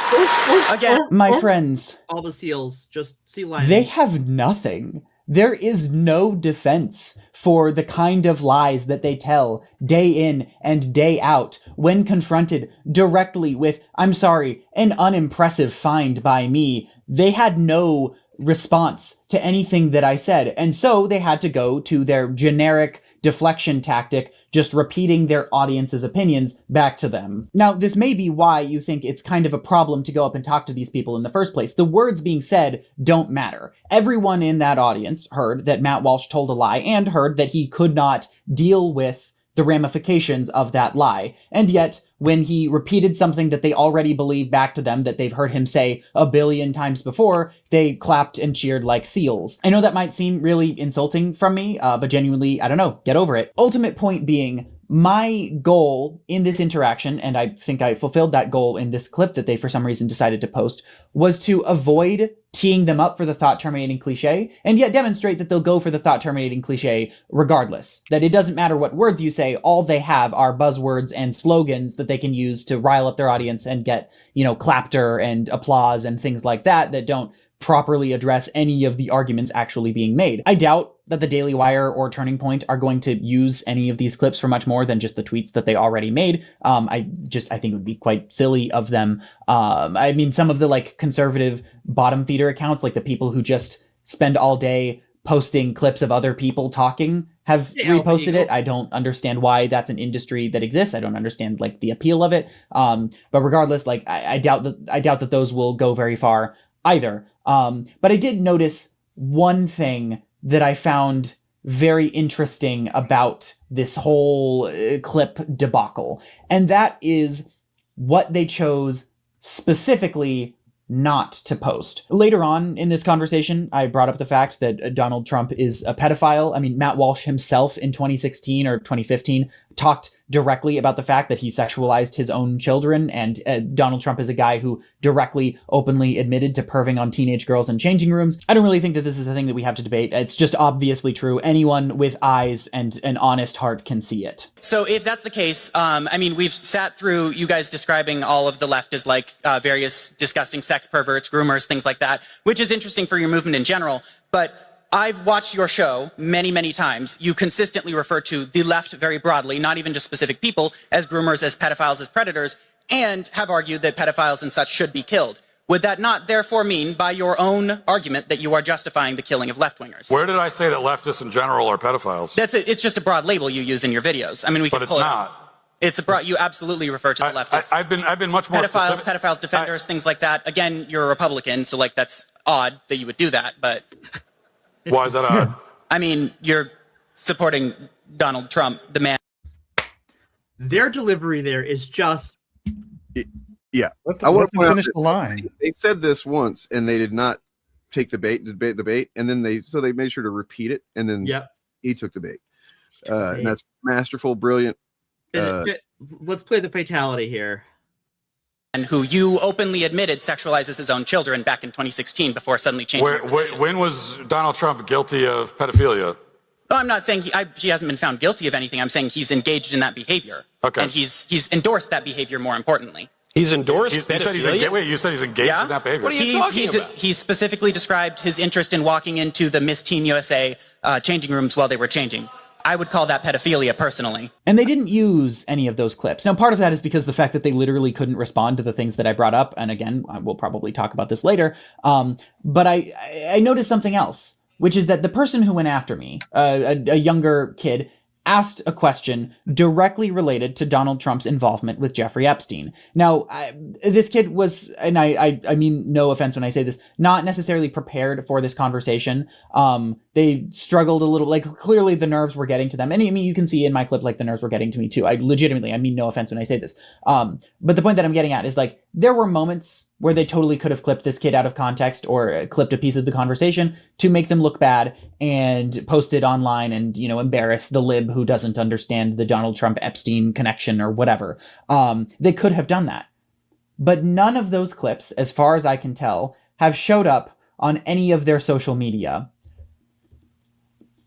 Again, My friends, all the seals, just sea lion. they have nothing. There is no defense for the kind of lies that they tell day in and day out when confronted directly with, I'm sorry, an unimpressive find by me. They had no response to anything that I said. And so they had to go to their generic deflection tactic, just repeating their audience's opinions back to them. Now, this may be why you think it's kind of a problem to go up and talk to these people in the first place. The words being said don't matter. Everyone in that audience heard that Matt Walsh told a lie and heard that he could not deal with the ramifications of that lie. And yet, when he repeated something that they already believed back to them that they've heard him say a billion times before, they clapped and cheered like seals. I know that might seem really insulting from me, but genuinely, I don't know, get over it. Ultimate point being, my goal in this interaction, and I think I fulfilled that goal in this clip that they for some reason decided to post, was to avoid teeing them up for the thought-terminating cliche, and yet demonstrate that they'll go for the thought-terminating cliche regardless. That it doesn't matter what words you say, all they have are buzzwords and slogans that they can use to rile up their audience and get, clapter and applause and things like that that don't properly address any of the arguments actually being made. I doubt that the Daily Wire or Turning Point are going to use any of these clips for much more than just the tweets that they already made. I think it would be quite silly of them. I mean, some of the conservative bottom feeder accounts, like the people who just spend all day posting clips of other people talking, have reposted it. I don't understand why that's an industry that exists. I don't understand the appeal of it. But regardless, I doubt that those will go very far either. But I did notice one thing that I found very interesting about this whole clip debacle, and that is what they chose specifically not to post. Later on in this conversation, I brought up the fact that Donald Trump is a pedophile. I mean, Matt Walsh himself in 2016 or 2015 talked directly about the fact that he sexualized his own children, and Donald Trump is a guy who directly, openly admitted to perving on teenage girls in changing rooms. I don't really think that this is a thing that we have to debate. It's just obviously true. Anyone with eyes and an honest heart can see it. So if that's the case, we've sat through you guys describing all of the left as various disgusting sex perverts, groomers, things like that, which is interesting for your movement in general. But I've watched your show many, many times. You consistently refer to the left very broadly, not even just specific people, as groomers, as pedophiles, as predators, and have argued that pedophiles and such should be killed. Would that not therefore mean, by your own argument, that you are justifying the killing of left-wingers? Where did I say that leftists in general are pedophiles? That's it. It's just a broad label you use in your videos. I mean, we can pull it out. It's a broad. You absolutely refer to the leftists. I've been much more pedophiles, specific. pedophile defenders, things like that. Again, you're a Republican, so that's odd that you would do that, but... Why is that odd? I mean, you're supporting Donald Trump, the man. Their delivery there is just... Yeah. I want to finish the line. They said this once, and they did not take the bait, and then they made sure to repeat it, and then he took the bait. And that's masterful, brilliant. Let's play the fatality here. And who you openly admitted sexualizes his own children back in 2016 before suddenly changing your position. When was Donald Trump guilty of pedophilia? No, I'm not saying he hasn't been found guilty of anything. I'm saying he's engaged in that behavior. Okay. And he's endorsed that behavior, more importantly. He's endorsed pedophilia? You said he's engaged in that behavior. What are you talking about? He specifically described his interest in walking into the Miss Teen USA changing rooms while they were changing. I would call that pedophilia personally. And they didn't use any of those clips. Now, part of that is because the fact that they literally couldn't respond to the things that I brought up. And again, we'll probably talk about this later. But I noticed something else, which is that the person who went after me, a younger kid, asked a question directly related to Donald Trump's involvement with Jeffrey Epstein. Now, this kid was, and I mean no offense when I say this, not necessarily prepared for this conversation. They struggled a little, like clearly the nerves were getting to them. And I mean, you can see in my clip, like the nerves were getting to me too. I mean no offense when I say this. But the point that I'm getting at is like, there were moments where they totally could have clipped this kid out of context or clipped a piece of the conversation to make them look bad and post it online and, you know, embarrass the lib who doesn't understand the Donald Trump Epstein connection or whatever. They could have done that. But none of those clips, as far as I can tell, have showed up on any of their social media.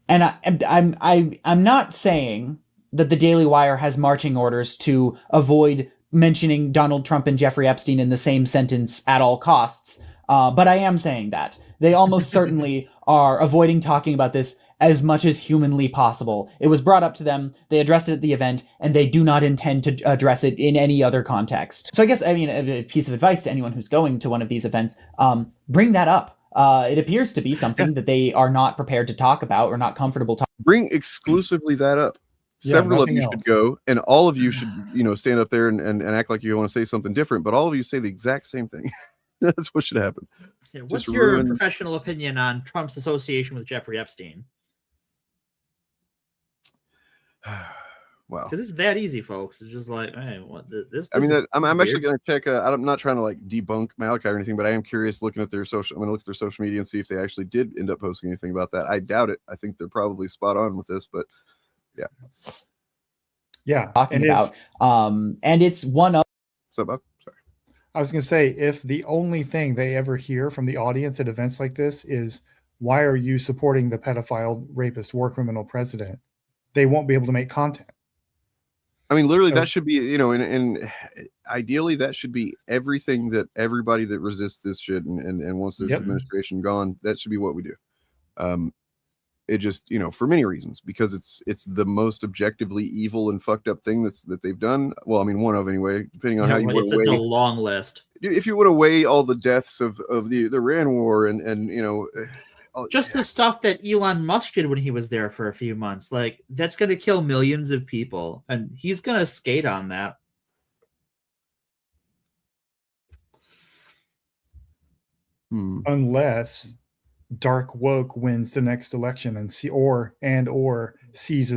And I'm not saying that the Daily Wire has marching orders to avoid mentioning Donald Trump and Jeffrey Epstein in the same sentence at all costs. But I am saying that they almost certainly are avoiding talking about this as much as humanly possible. It was brought up to them, they addressed it at the event, and they do not intend to address it in any other context. So I guess, I mean, a piece of advice to anyone who's going to one of these events, bring that up. It appears to be something that they are not prepared to talk about or not comfortable talking. Bring exclusively that up. Several of you should go, and all of you should, you know, stand up there and act like you want to say something different, but all of you say the exact same thing. That's what should happen. Yeah, what's your professional opinion on Trump's association with Jeffrey Epstein? Wow. Because it's that easy, folks. It's just like, hey, what this I mean, is I'm actually going to check. I'm not trying to like debunk Malachi or anything, but I am curious looking at their social. I'm going to look at their social media and see if they actually did end up posting anything about that. I doubt it. I think they're probably spot on with this, but yeah, talking about. And it's one of. What's up, Bob? Sorry. I was going to say, if the only thing they ever hear from the audience at events like this is, why are you supporting the pedophile, rapist, war criminal president? They won't be able to make content. I mean, literally, that should be, you know, and ideally, that should be everything that everybody that resists this shit and wants this administration gone. That should be what we do. It just, you know, for many reasons, because it's the most objectively evil and fucked up thing that they've done. Well, I mean, one of anyway, depending on how you want to weigh. It's a long list. If you want to weigh all the deaths of the Iran war and you know. Just the stuff that Elon Musk did when he was there for a few months, like that's going to kill millions of people, and he's going to skate on that. Unless Dark Woke wins the next election and seizes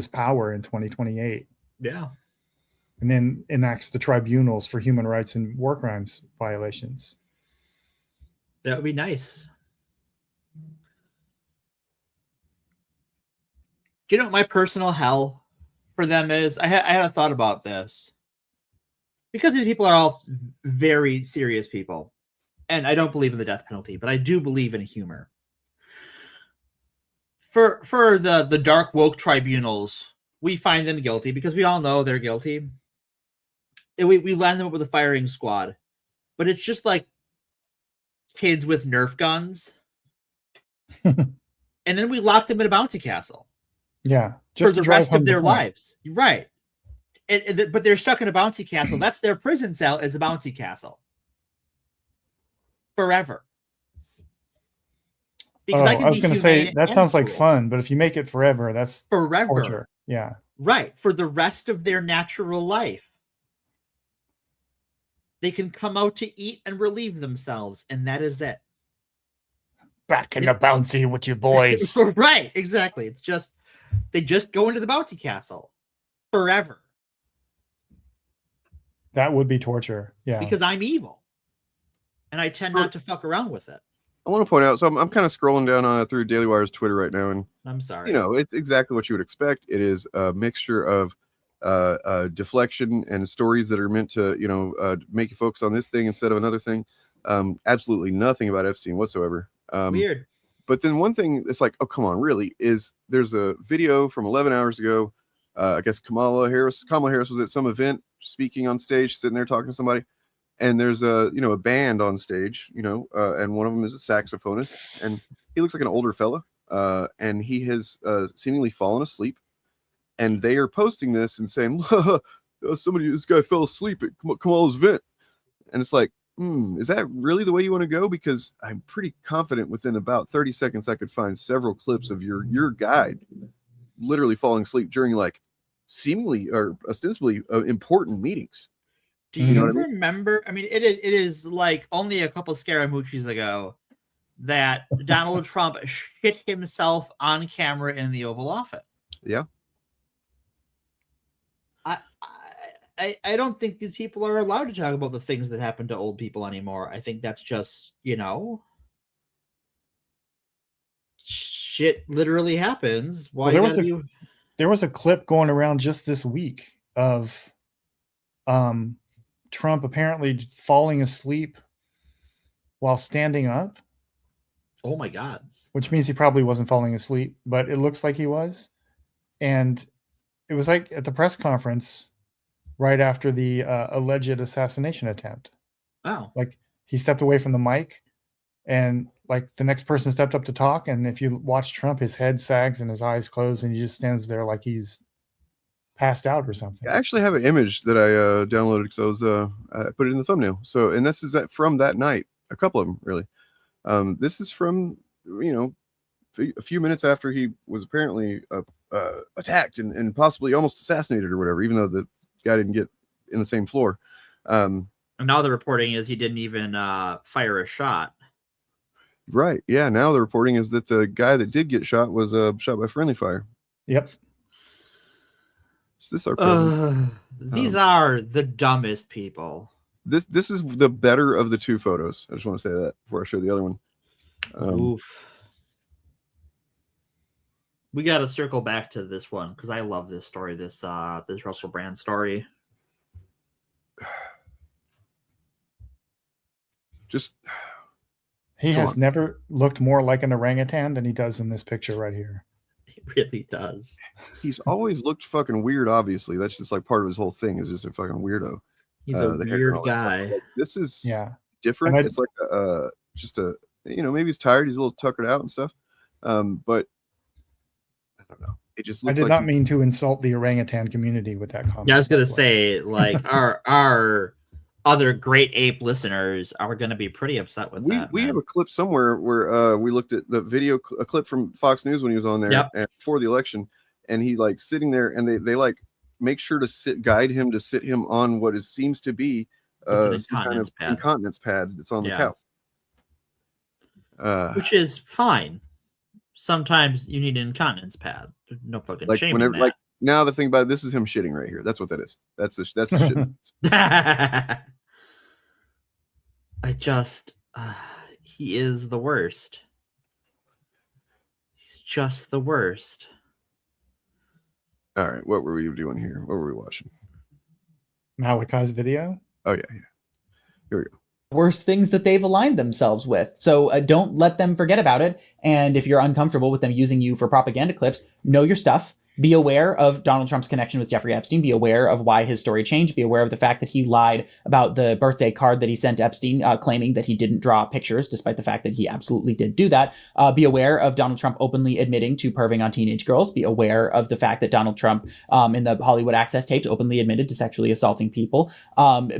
power in 2028. Yeah, and then enacts the tribunals for human rights and war crimes violations. That would be nice. Do you know what my personal hell for them is? I had a thought about this. Because these people are all very serious people. And I don't believe in the death penalty, but I do believe in humor. For the dark woke tribunals, we find them guilty because we all know they're guilty. And we land them up with a firing squad. But it's just like kids with Nerf guns. And then we lock them in a bounty castle. Yeah, just for the rest of their lives, right? But they're stuck in a bounty castle. That's their prison cell, is a bounty castle forever. Because I was going to say that sounds like fun, but if you make it forever, that's forever torture. Yeah, right. For the rest of their natural life, they can come out to eat and relieve themselves, and that is it. Back in the bounty with you boys. Right? Exactly. It's just. They just go into the bounty castle forever. That would be torture. Yeah. Because I'm evil. And I tend not to fuck around with it. I want to point out, so I'm kind of scrolling down through Daily Wire's Twitter right now. And I'm sorry. You know, it's exactly what you would expect. It is a mixture of deflection and stories that are meant to, you know, make you focus on this thing instead of another thing. Absolutely nothing about Epstein whatsoever. Weird. But then one thing that's like, oh, come on, really, is there's a video from 11 hours ago. I guess Kamala Harris was at some event speaking on stage, sitting there talking to somebody. And there's a band on stage, and one of them is a saxophonist, and he looks like an older fella. And he has seemingly fallen asleep. and they are posting this and saying, this guy fell asleep at Kamal's vent. And it's like, is that really the way you want to go? Because I'm pretty confident within about 30 seconds, I could find several clips of your guide literally falling asleep during like seemingly or ostensibly important meetings. Do you remember? I mean, it is like only a couple Scaramucci's ago that Donald Trump shit himself on camera in the Oval Office. Yeah. I don't think these people are allowed to talk about the things that happen to old people anymore. I think that's just, shit literally happens. Why there was a clip going around just this week of Trump apparently falling asleep while standing up. Oh my God. Which means he probably wasn't falling asleep, but it looks like he was. And it was like at the press conference right after the alleged assassination attempt. Oh. Like he stepped away from the mic and like the next person stepped up to talk. And if you watch Trump, his head sags and his eyes close and he just stands there like he's passed out or something. I actually have an image that I downloaded because I put it in the thumbnail. So, and this is from that night, a couple of them really. This is from, a few minutes after he was apparently attacked and possibly almost assassinated or whatever, even though the guy didn't get in the same floor. And now the reporting is he didn't even fire a shot. Right. Yeah. Now the reporting is that the guy that did get shot was shot by friendly fire. Yep. Is this our president? These are the dumbest people. This is the better of the two photos. I just want to say that before I show the other one. Oof. We got to circle back to this one because I love this story. This Russell Brand story. Just he has never looked more like an orangutan than he does in this picture right here. He really does. He's always looked fucking weird. Obviously, that's just like part of his whole thing. Is just a fucking weirdo. He's a weird guy. Like, this is different. It's like just a maybe he's tired. He's a little tuckered out and stuff. But I don't know. It just looks I did like not mean to insult the orangutan community with that comment. Yeah, I was gonna say like our other great ape listeners are going to be pretty upset with that. We have a clip somewhere where we looked at the video, a clip from Fox News when he was on there before the election, and he like sitting there, and they like make sure to guide him to sit him on what seems to be some kind of incontinence pad that's on the couch. Which is fine. Sometimes you need an incontinence pad. No fucking shame in that. Like now the thing about it, this is him shitting right here. That's what that is. That's the shit. He is the worst. He's just the worst. All right, what were we doing here? What were we watching? Malachi's video. Oh yeah. Here we go. Worst things that they've aligned themselves with. So don't let them forget about it. And if you're uncomfortable with them using you for propaganda clips, know your stuff. Be aware of Donald Trump's connection with Jeffrey Epstein. Be aware of why his story changed. Be aware of the fact that he lied about the birthday card that he sent Epstein, claiming that he didn't draw pictures, despite the fact that he absolutely did do that. Be aware of Donald Trump openly admitting to perving on teenage girls. Be aware of the fact that Donald Trump, in the Hollywood Access tapes, openly admitted to sexually assaulting people.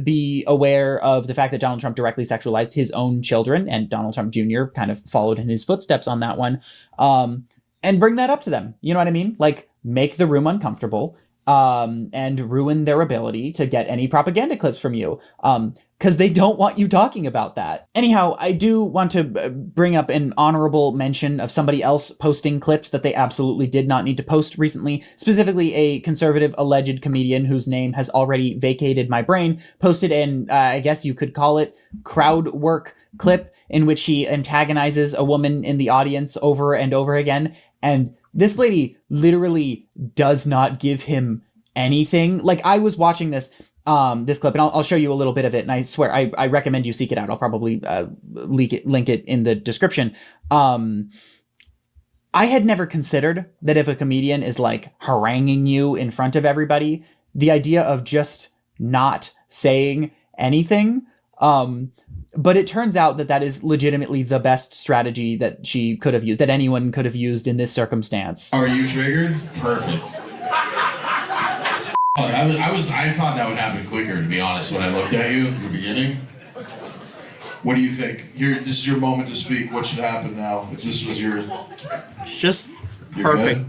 Be aware of the fact that Donald Trump directly sexualized his own children, and Donald Trump Jr. kind of followed in his footsteps on that one. And bring that up to them. You know what I mean? Like, make the room uncomfortable, and ruin their ability to get any propaganda clips from you, because they don't want you talking about that. Anyhow, I do want to bring up an honorable mention of somebody else posting clips that they absolutely did not need to post recently, specifically a conservative alleged comedian whose name has already vacated my brain, posted an, I guess you could call it, crowd work clip in which he antagonizes a woman in the audience over and over again. And this lady literally does not give him anything. Like, I was watching this clip, and I'll show you a little bit of it, and I swear I recommend you seek it out. I'll probably link it in the description. I had never considered that if a comedian is like haranguing you in front of everybody, the idea of just not saying anything. But it turns out that is legitimately the best strategy that she could have used, that anyone could have used in this circumstance. Are you triggered? Perfect. I thought that would happen quicker, to be honest, when I looked at you at the beginning. What do you think? Here, this is your moment to speak. What should happen now? If this was your... Just perfect.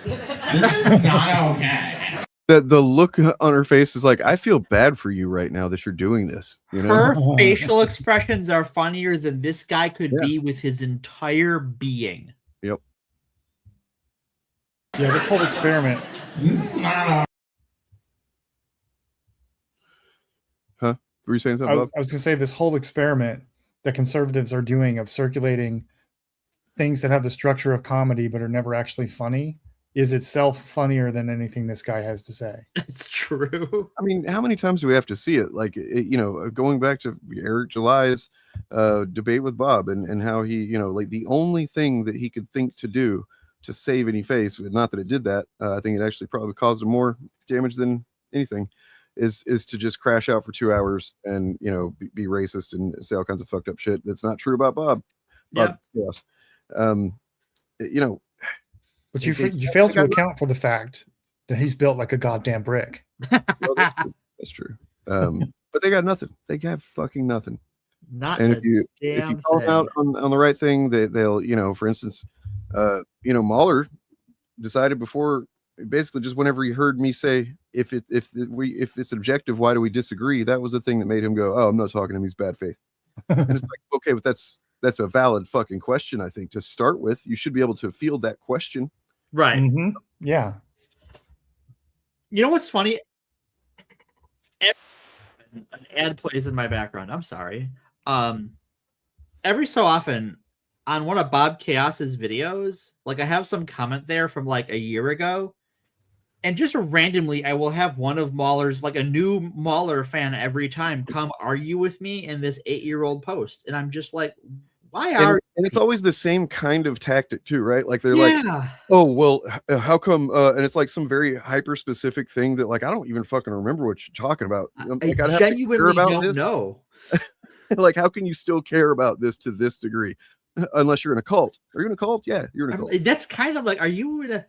This is not okay. The look on her face is like, I feel bad for you right now that you're doing this. You know? Her facial expressions are funnier than this guy could be with his entire being. Yep. Yeah, this whole experiment. This is not Huh? Were you saying something? I was going to say this whole experiment that conservatives are doing of circulating things that have the structure of comedy but are never actually funny is itself funnier than anything this guy has to say. It's true. I mean, how many times do we have to see it? Like, you know, going back to Eric July's debate with Bob and how he, you know, like the only thing that he could think to do to save any face, not that it did that, I think it actually probably caused him more damage than anything, is to just crash out for 2 hours and, you know, be racist and say all kinds of fucked up shit that's not true about Bob. Yeah. Yes. You know, but you fail to account for the fact that he's built like a goddamn brick. Well, that's true. But they got nothing. They got fucking nothing. Not and if you call them out on the right thing, they'll, you know, for instance, you know, Mahler decided before, basically just whenever he heard me say if it's objective, why do we disagree? That was the thing that made him go, oh, I'm not talking to him, he's bad faith. And it's like, okay, but that's a valid fucking question. I think to start with, you should be able to field that question. Right. Mm-hmm. Yeah. You know what's funny? An ad plays in my background. I'm sorry. Every so often on one of Bob Chaos's videos, like I have some comment there from like a year ago, and just randomly I will have one of Mahler's, like a new Mahler fan every time, come argue with me in this 8-year-old post, and I'm just like, why are and it's always the same kind of tactic too, right? Like they're like, oh well, how come? And it's like some very hyper specific thing that like I don't even fucking remember what you're talking about. Like, I genuinely don't know. Like, how can you still care about this to this degree? Unless you're in a cult. Are you in a cult? Yeah, you're in a cult. That's kind of like, are you in a...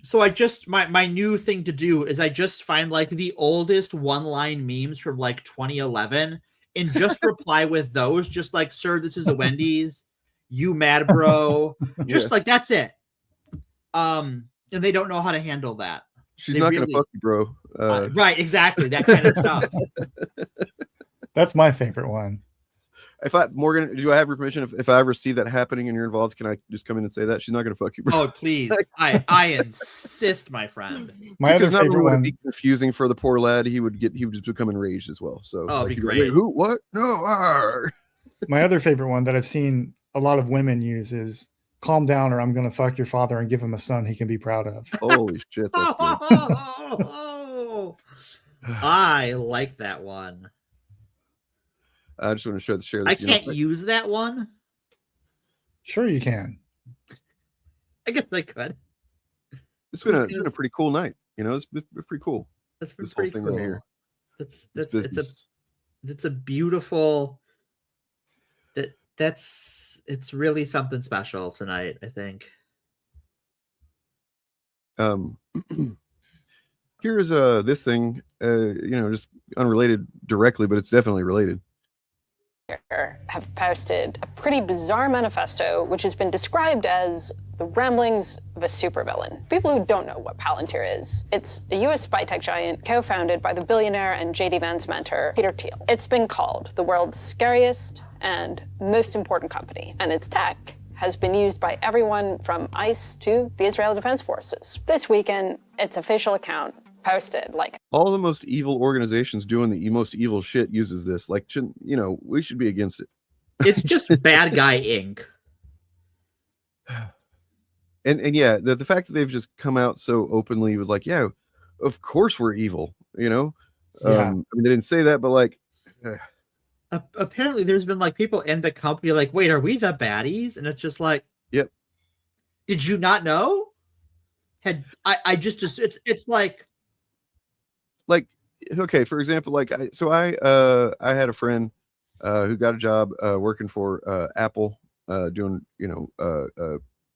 So I just, my new thing to do is I just find like the oldest one-line memes from like 2011 and just reply with those, just like, sir, this is a Wendy's, you mad bro. Just like, that's it. And they don't know how to handle that. She's not going to fuck you, bro. Right, exactly. That kind of stuff. That's my favorite one. Morgan, do I have your permission? If I ever see that happening and you're involved, can I just come in and say that? She's not going to fuck you, bro. Oh, please. I insist, my friend. My other favorite one would be confusing for the poor lad. He would just become enraged as well. So it'd be great. Wait, who? What? No. My other favorite one that I've seen a lot of women use is calm down or I'm going to fuck your father and give him a son he can be proud of. Holy shit. That's good. I like that one. I just want to share this. I can't use that one. Sure, you can. I guess I could. It's been a pretty cool night. You know, it's been pretty cool. That's this pretty whole thing cool. right here. It's a beautiful. It's really something special tonight, I think. Here's this thing. You know, just unrelated directly, but it's definitely related. Have posted a pretty bizarre manifesto which has been described as the ramblings of a supervillain. People who don't know what Palantir is, it's a US spy tech giant co-founded by the billionaire and J.D. Vance mentor Peter Thiel. It's been called the world's scariest and most important company, and its tech has been used by everyone from ICE to the Israel Defense Forces. This weekend, its official account posted like all the most evil organizations doing the most evil shit uses this. Like, you know, we should be against it. It's just Bad Guy Inc. And yeah, the fact that they've just come out so openly with like, yeah, of course we're evil, you know. I mean, they didn't say that, but like apparently there's been like people in the company like, wait, are we the baddies? And it's just like, yep. Did you not know? I just it's like okay, for example, like I had a friend who got a job working for Apple, doing, you know,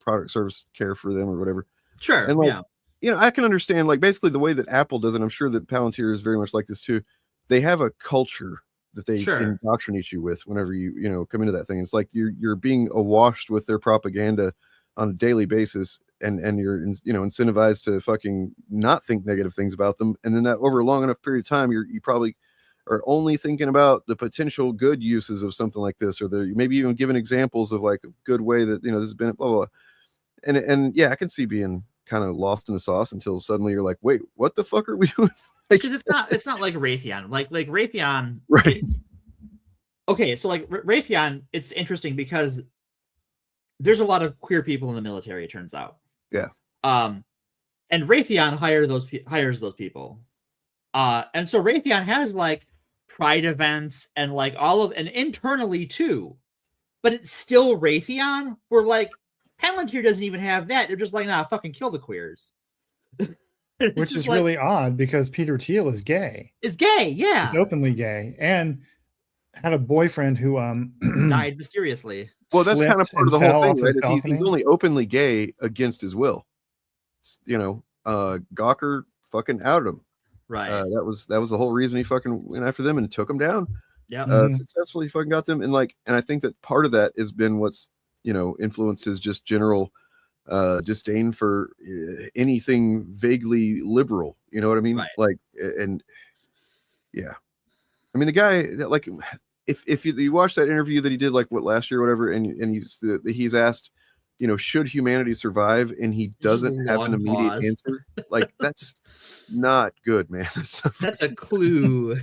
product service care for them or whatever. Sure. And like, you know, I can understand like basically the way that Apple does it. I'm sure that Palantir is very much like this too. They have a culture that they indoctrinate you with whenever you know come into that thing. It's like you're being awashed with their propaganda on a daily basis, and you're you know incentivized to fucking not think negative things about them. And then that over a long enough period of time, you probably are only thinking about the potential good uses of something like this, or maybe even giving examples of like a good way that you know this has been blah blah. And yeah, I can see being kind of lost in the sauce until suddenly you're like, wait, what the fuck are we doing? Because it's not like Raytheon. Like Raytheon, right? Okay, so like Raytheon, it's interesting because there's a lot of queer people in the military. It turns out. Yeah. And Raytheon hires those people. And so Raytheon has like pride events and like and internally too, but it's still Raytheon. Where like Palantir doesn't even have that. They're just like, nah, fucking kill the queers. Which is like, really odd because Peter Thiel is gay. Is gay, yeah. He's openly gay and had a boyfriend who died mysteriously. Well, that's kind of part of the whole thing, right? He's only openly gay against his will. You know, Gawker fucking outed him. Right. That was the whole reason he fucking went after them and took them down. Yeah. Successfully fucking got them. And I think that part of that has been what's, you know, influenced his just general disdain for anything vaguely liberal. You know what I mean? Right. Like, and yeah, I mean, the guy like, if you watch that interview that he did like last year or whatever, and he's asked, you know, should humanity survive, and he doesn't have an immediate answer. Like, that's not good, man. That's a clue.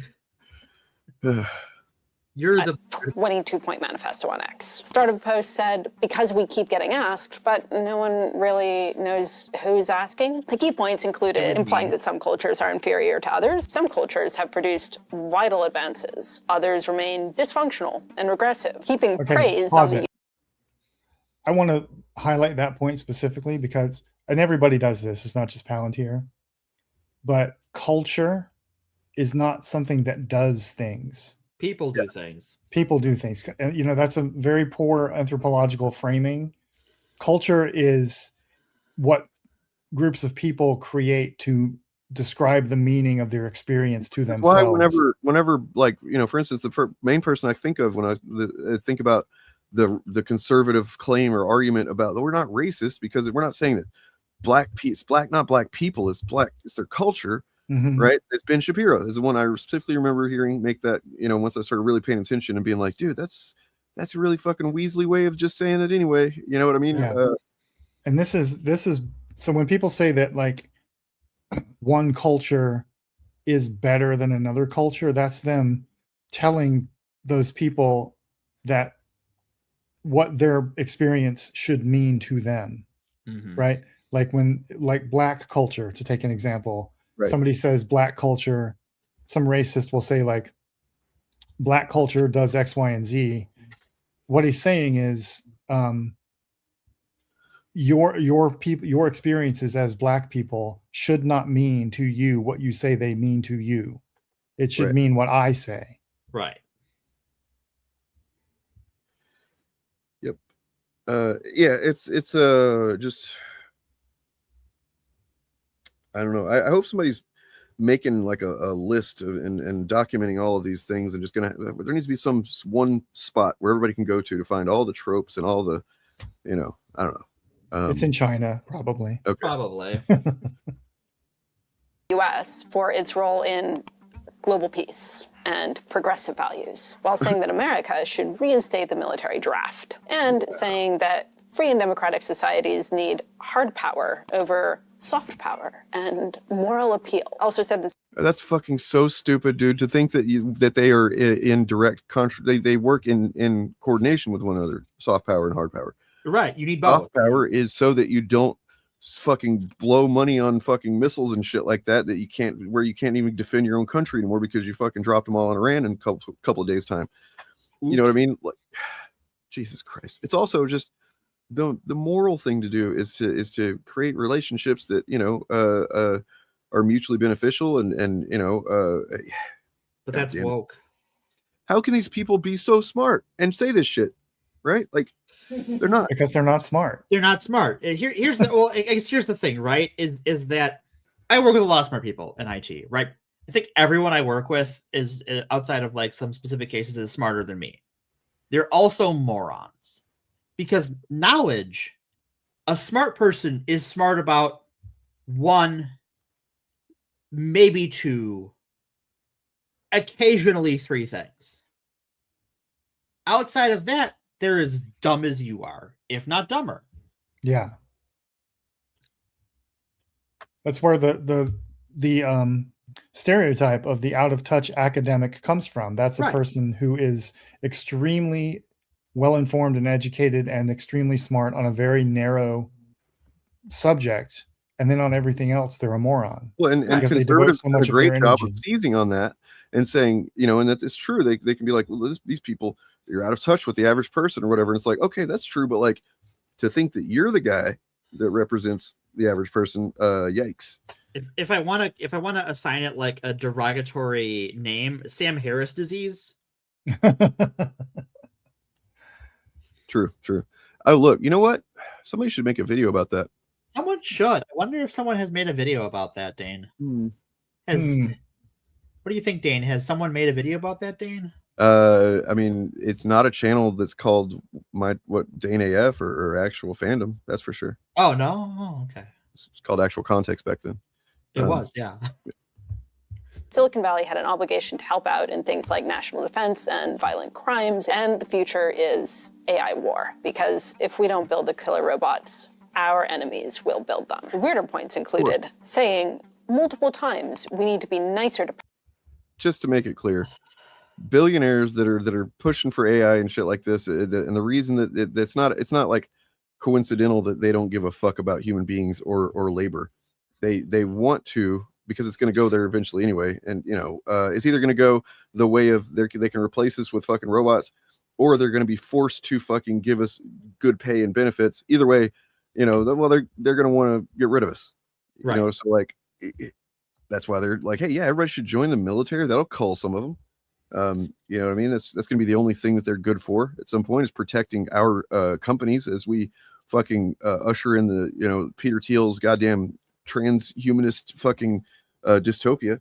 You're the 22-point manifesto on X. Start of the post said, because we keep getting asked, but no one really knows who's asking. The key points included implying that some cultures are inferior to others. Some cultures have produced vital advances. Others remain dysfunctional and regressive. Heaping praise on the... I want to highlight that point specifically because, and everybody does this, it's not just Palantir, but culture is not something that does things. People do things. People do things. And, you know, that's a very poor anthropological framing. Culture is what groups of people create to describe the meaning of their experience to themselves. Why whenever like, you know, for instance, the main person I think of when I think about the conservative claim or argument about that we're not racist because we're not saying that not black people, it's their culture. Mm-hmm. Right, it's Ben Shapiro. This is one I specifically remember hearing make that. You know, once I started really paying attention and being like, dude, that's a really fucking Weasley way of just saying it anyway. You know what I mean? Yeah. And this is so when people say that like one culture is better than another culture, that's them telling those people that what their experience should mean to them, right? Like like black culture, to take an example. Right. Somebody says black culture, some racist will say like black culture does X, Y, and Z. What he's saying is your experiences as black people should not mean to you what you say they mean to you. It should mean what I say. Right. Yep. Yeah, it's just, I don't know. I hope somebody's making like a list and documenting all of these things, and just there needs to be one spot where everybody can go to find all the tropes and all the, you know, I don't know. It's in China, probably. Okay. Probably. U.S. for its role in global peace and progressive values, while saying that America should reinstate the military draft, and saying that free and democratic societies need hard power over soft power and moral appeal. Also said that that's fucking so stupid, dude, to think that they are in direct they work in coordination with one another, soft power and hard power. Right, you need both. Soft power is so that you don't fucking blow money on fucking missiles and shit like that you can't even defend your own country anymore because you fucking dropped them all on Iran in a couple of days time. Oops. You know what I mean? Like, Jesus Christ. It's also just the moral thing to do is to create relationships that, you know, are mutually beneficial and you know, but that's woke. How can these people be so smart and say this shit, right? Like, They're not, because they're not smart. They're not smart. Here's the I guess here's the thing, right? Is that I work with a lot of smart people in IT, right? I think everyone I work with is outside of like some specific cases is smarter than me. They're also morons because knowledge, a smart person is smart about one, maybe two, occasionally three things. Outside of that, they're as dumb as you are, if not dumber. Yeah. That's where the stereotype of the out of touch academic comes from. That's a Right. person who is extremely well informed and educated and extremely smart on a very narrow subject, and then on everything else they're a moron. Well, and because they devote conservatives so do a much of great their job energy. of seizing on that and saying, and that it's true. They can be like, well, these people, you're out of touch with the average person or whatever. And it's like, okay, that's true, but like to think that you're the guy that represents the average person, yikes. If I want to assign it like a derogatory name, Sam Harris disease. True. Oh, look, you know what? Somebody should make a video about that. Someone should. I wonder if someone has made a video about that, Dane. What do you think, Dane? Has someone made a video about that, Dane? I mean, it's not a channel that's called Dane AF or actual fandom. That's for sure. Oh no. Oh, okay. It's called actual context back then. It was, yeah. Silicon Valley had an obligation to help out in things like national defense and violent crimes, and the future is AI war, because if we don't build the killer robots, our enemies will build them. The weirder points included saying multiple times we need to be nicer to. Just to make it clear, billionaires that are pushing for AI and shit like this, and the reason that it's not like coincidental that they don't give a fuck about human beings or labor. They want to, because it's going to go there eventually anyway. And it's either going to go the way of they can replace us with fucking robots, or they're going to be forced to fucking give us good pay and benefits. Either way, they're going to want to get rid of us. Right. So like that's why they're like, hey, yeah, everybody should join the military. That'll cull some of them. You know what I mean? That's going to be the only thing that they're good for at some point, is protecting our companies as we fucking usher in the Peter Thiel's goddamn transhumanist fucking dystopia.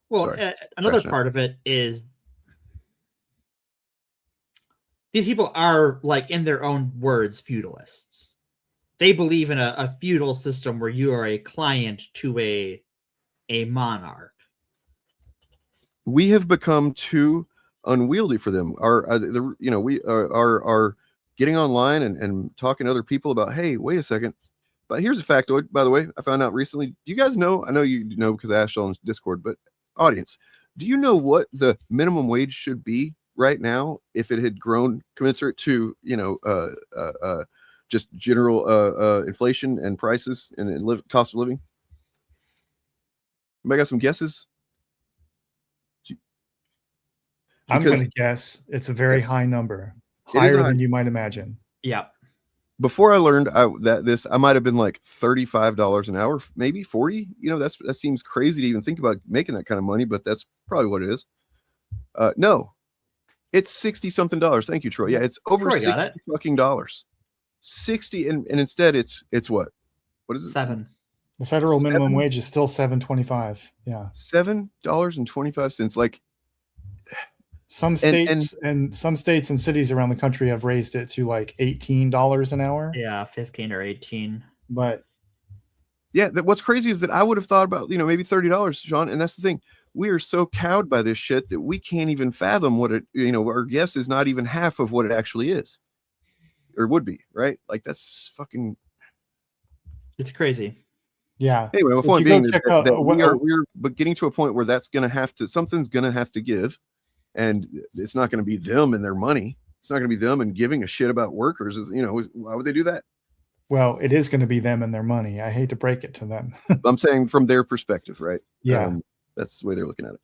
Well, another part of it is these people are, like, in their own words, feudalists. They believe in a feudal system where you are a client to a monarch. We have become too unwieldy for them. We are getting online and talking to other people about, hey, wait a second. But here's a factoid, by the way, I found out recently. Do you guys know? I know you know because I asked on Discord, but audience, do you know what the minimum wage should be right now if it had grown commensurate to, just general inflation and prices and cost of living? Anybody got some guesses? I'm going to guess it's a very high number, higher than you might imagine. Yeah. Before I learned I might have been like $35 an hour, maybe 40. That seems crazy to even think about making that kind of money, but that's probably what it is. No, it's 60 something dollars. Thank you, Troy. Yeah, it's over Troy 60 fucking dollars. 60 and instead it's what is it? $7. The federal minimum wage is still $7.25. Yeah, $7.25. Like some states and some states and cities around the country have raised it to like $18 an hour. Yeah, 15 or 18. But yeah, what's crazy is that I would have thought about maybe $30, Sean. And that's the thing. We are so cowed by this shit that we can't even fathom what it. Our guess is not even half of what it actually is, or would be. Right? Like that's fucking. It's crazy. Yeah. Anyway, my point being that we're getting to a point where something's gonna have to give, and it's not going to be them and their money. It's not going to be them and giving a shit about workers. Why would they do that? Well, it is going to be them and their money. I hate to break it to them. I'm saying from their perspective, right? Yeah. That's the way they're looking at it.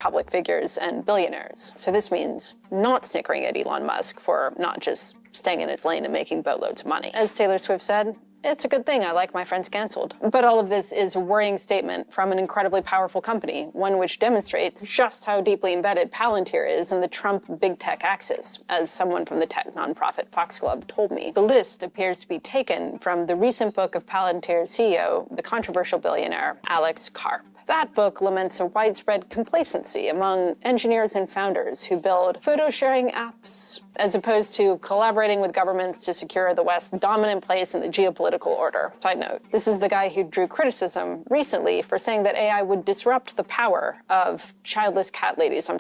Public figures and billionaires. So this means not snickering at Elon Musk for not just staying in his lane and making boatloads of money. As Taylor Swift said, it's a good thing I like my friends canceled. But all of this is a worrying statement from an incredibly powerful company, one which demonstrates just how deeply embedded Palantir is in the Trump big tech axis, as someone from the tech nonprofit Fox Club told me. The list appears to be taken from the recent book of Palantir CEO, the controversial billionaire Alex Karp. That book laments a widespread complacency among engineers and founders who build photo-sharing apps, as opposed to collaborating with governments to secure the West's dominant place in the geopolitical order. Side note, this is the guy who drew criticism recently for saying that AI would disrupt the power of childless cat ladies,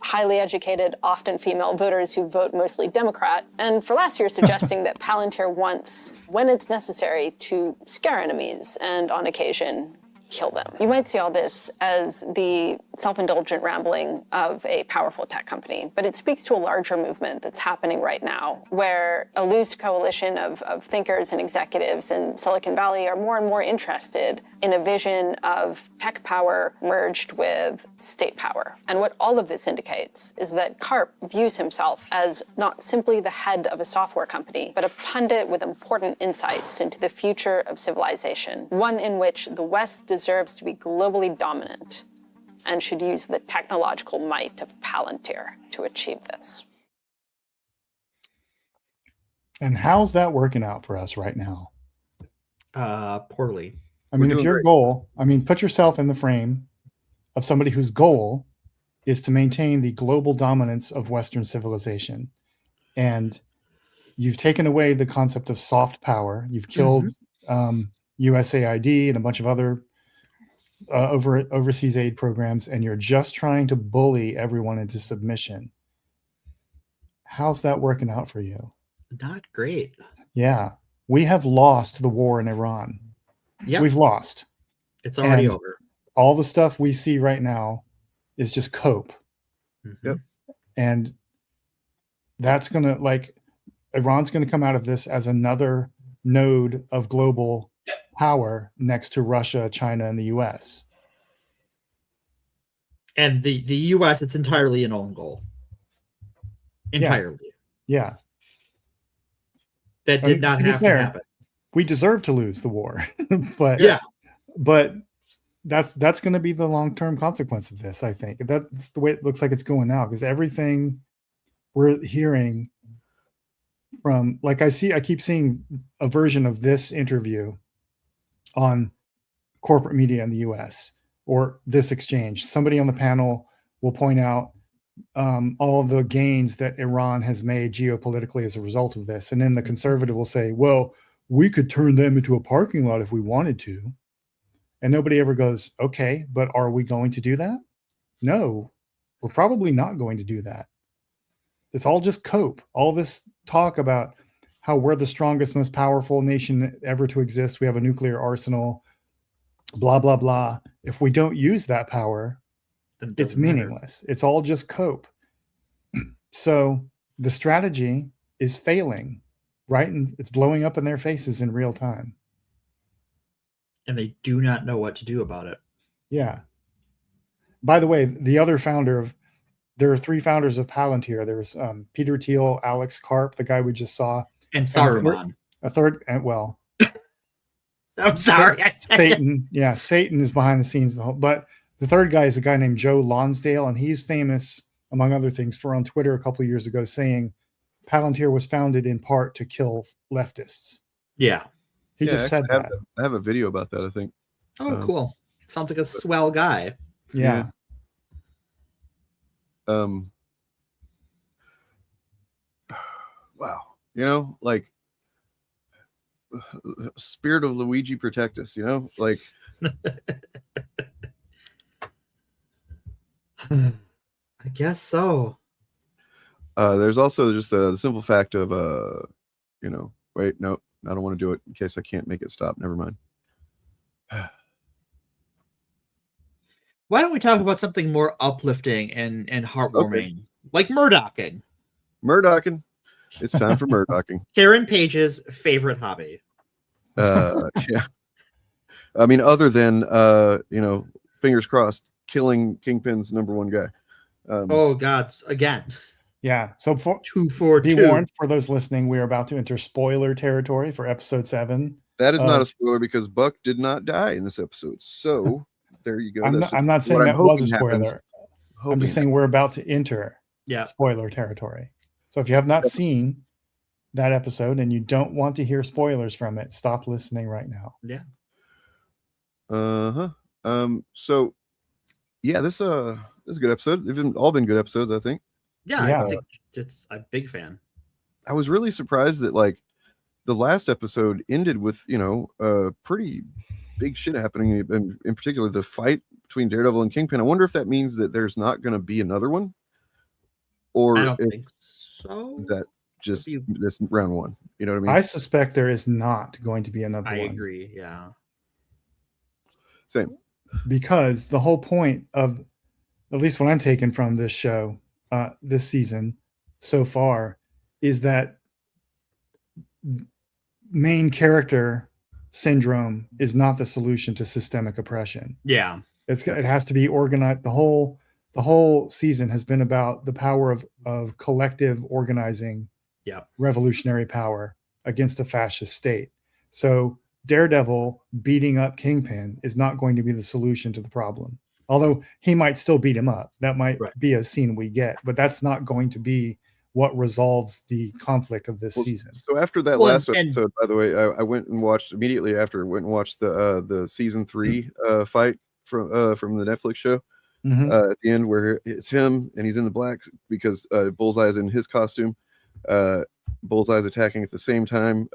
highly educated, often female voters who vote mostly Democrat, and for last year suggesting that Palantir wants, when it's necessary, to scare enemies and, on occasion, kill them. You might see all this as the self-indulgent rambling of a powerful tech company, but it speaks to a larger movement that's happening right now, where a loose coalition of thinkers and executives in Silicon Valley are more and more interested in a vision of tech power merged with state power. And what all of this indicates is that Karp views himself as not simply the head of a software company, but a pundit with important insights into the future of civilization, one in which the West deserves to be globally dominant and should use the technological might of Palantir to achieve this. And how's that working out for us right now? Poorly. I mean, if your goal, put yourself in the frame of somebody whose goal is to maintain the global dominance of Western civilization. And you've taken away the concept of soft power. You've killed USAID and a bunch of other overseas aid programs, and you're just trying to bully everyone into submission. How's that working out for you? Not great. Yeah. We have lost the war in Iran. Yeah. We've lost. It's already over. All the stuff we see right now is just cope. Yep. And that's going to, Iran's going to come out of this as another node of global power next to Russia, China, and the US. And the US, it's entirely an own goal. Entirely. Yeah. That did not have to happen. We deserve to lose the war. but that's going to be the long-term consequence of this, I think. That's the way it looks like it's going now, because everything we're hearing from, I keep seeing a version of this interview on corporate media in the US or this exchange. Somebody on the panel will point out all of the gains that Iran has made geopolitically as a result of this. And then the conservative will say, well, we could turn them into a parking lot if we wanted to. And nobody ever goes, okay, but are we going to do that? No, we're probably not going to do that. It's all just cope. All this talk about how we're the strongest, most powerful nation ever to exist. We have a nuclear arsenal, blah, blah, blah. If we don't use that power, it's meaningless. It's all just cope. So the strategy is failing, right? And it's blowing up in their faces in real time. And they do not know what to do about it. Yeah. By the way, the other there are three founders of Palantir. There's Peter Thiel, Alex Karp, the guy we just saw. And Saruman. A third, well. I'm sorry. Satan. Yeah, Satan is behind the scenes. But the third guy is a guy named Joe Lonsdale, and he's famous, among other things, for on Twitter a couple of years ago saying Palantir was founded in part to kill leftists. Yeah. He just said that. I have a video about that, I think. Oh, cool. Sounds like a swell guy. Yeah. Wow. Spirit of Luigi protect us, I guess so. There's also just the simple fact of wait, no, I don't want to do it in case I can't make it stop. Never mind. Why don't we talk about something more uplifting and heartwarming, like murdocking? Murdocking. It's time for murdocking. Karen Page's favorite hobby. Yeah. I mean, other than fingers crossed, killing Kingpin's number one guy. Oh God! Again. Yeah. So be 242. warned for those listening, we are about to enter spoiler territory for episode 7 That is not a spoiler because Buck did not die in this episode. So there you go. I'm not saying that was a spoiler. I'm just saying we're about to enter spoiler territory. So if you have not seen that episode and you don't want to hear spoilers from it, stop listening right now. Yeah. So yeah, this is a good episode. They've all been good episodes, I think. Yeah. I think it's a big fan. I was really surprised that like the last episode ended with, pretty big shit happening, and in particular the fight between Daredevil and Kingpin. I wonder if that means that there's not going to be another one, or I don't think so. That just this round one. You know what I mean? I suspect there is not going to be another one. I agree. Yeah. Same. Because the whole point of, at least what I'm taking from this show, this season so far, is that main character syndrome is not the solution to systemic oppression. Yeah. It has to be organized. The whole season has been about the power of collective organizing, revolutionary power against a fascist state. So Daredevil beating up Kingpin is not going to be the solution to the problem. Although he might still beat him up. That might be a scene we get, but that's not going to be what resolves the conflict of this season. So after that last episode, by the way, I went and watched immediately after. Went and watched the season 3 fight from the Netflix show at the end, where it's him and he's in the black because Bullseye's in his costume. Bullseye's attacking at the same time,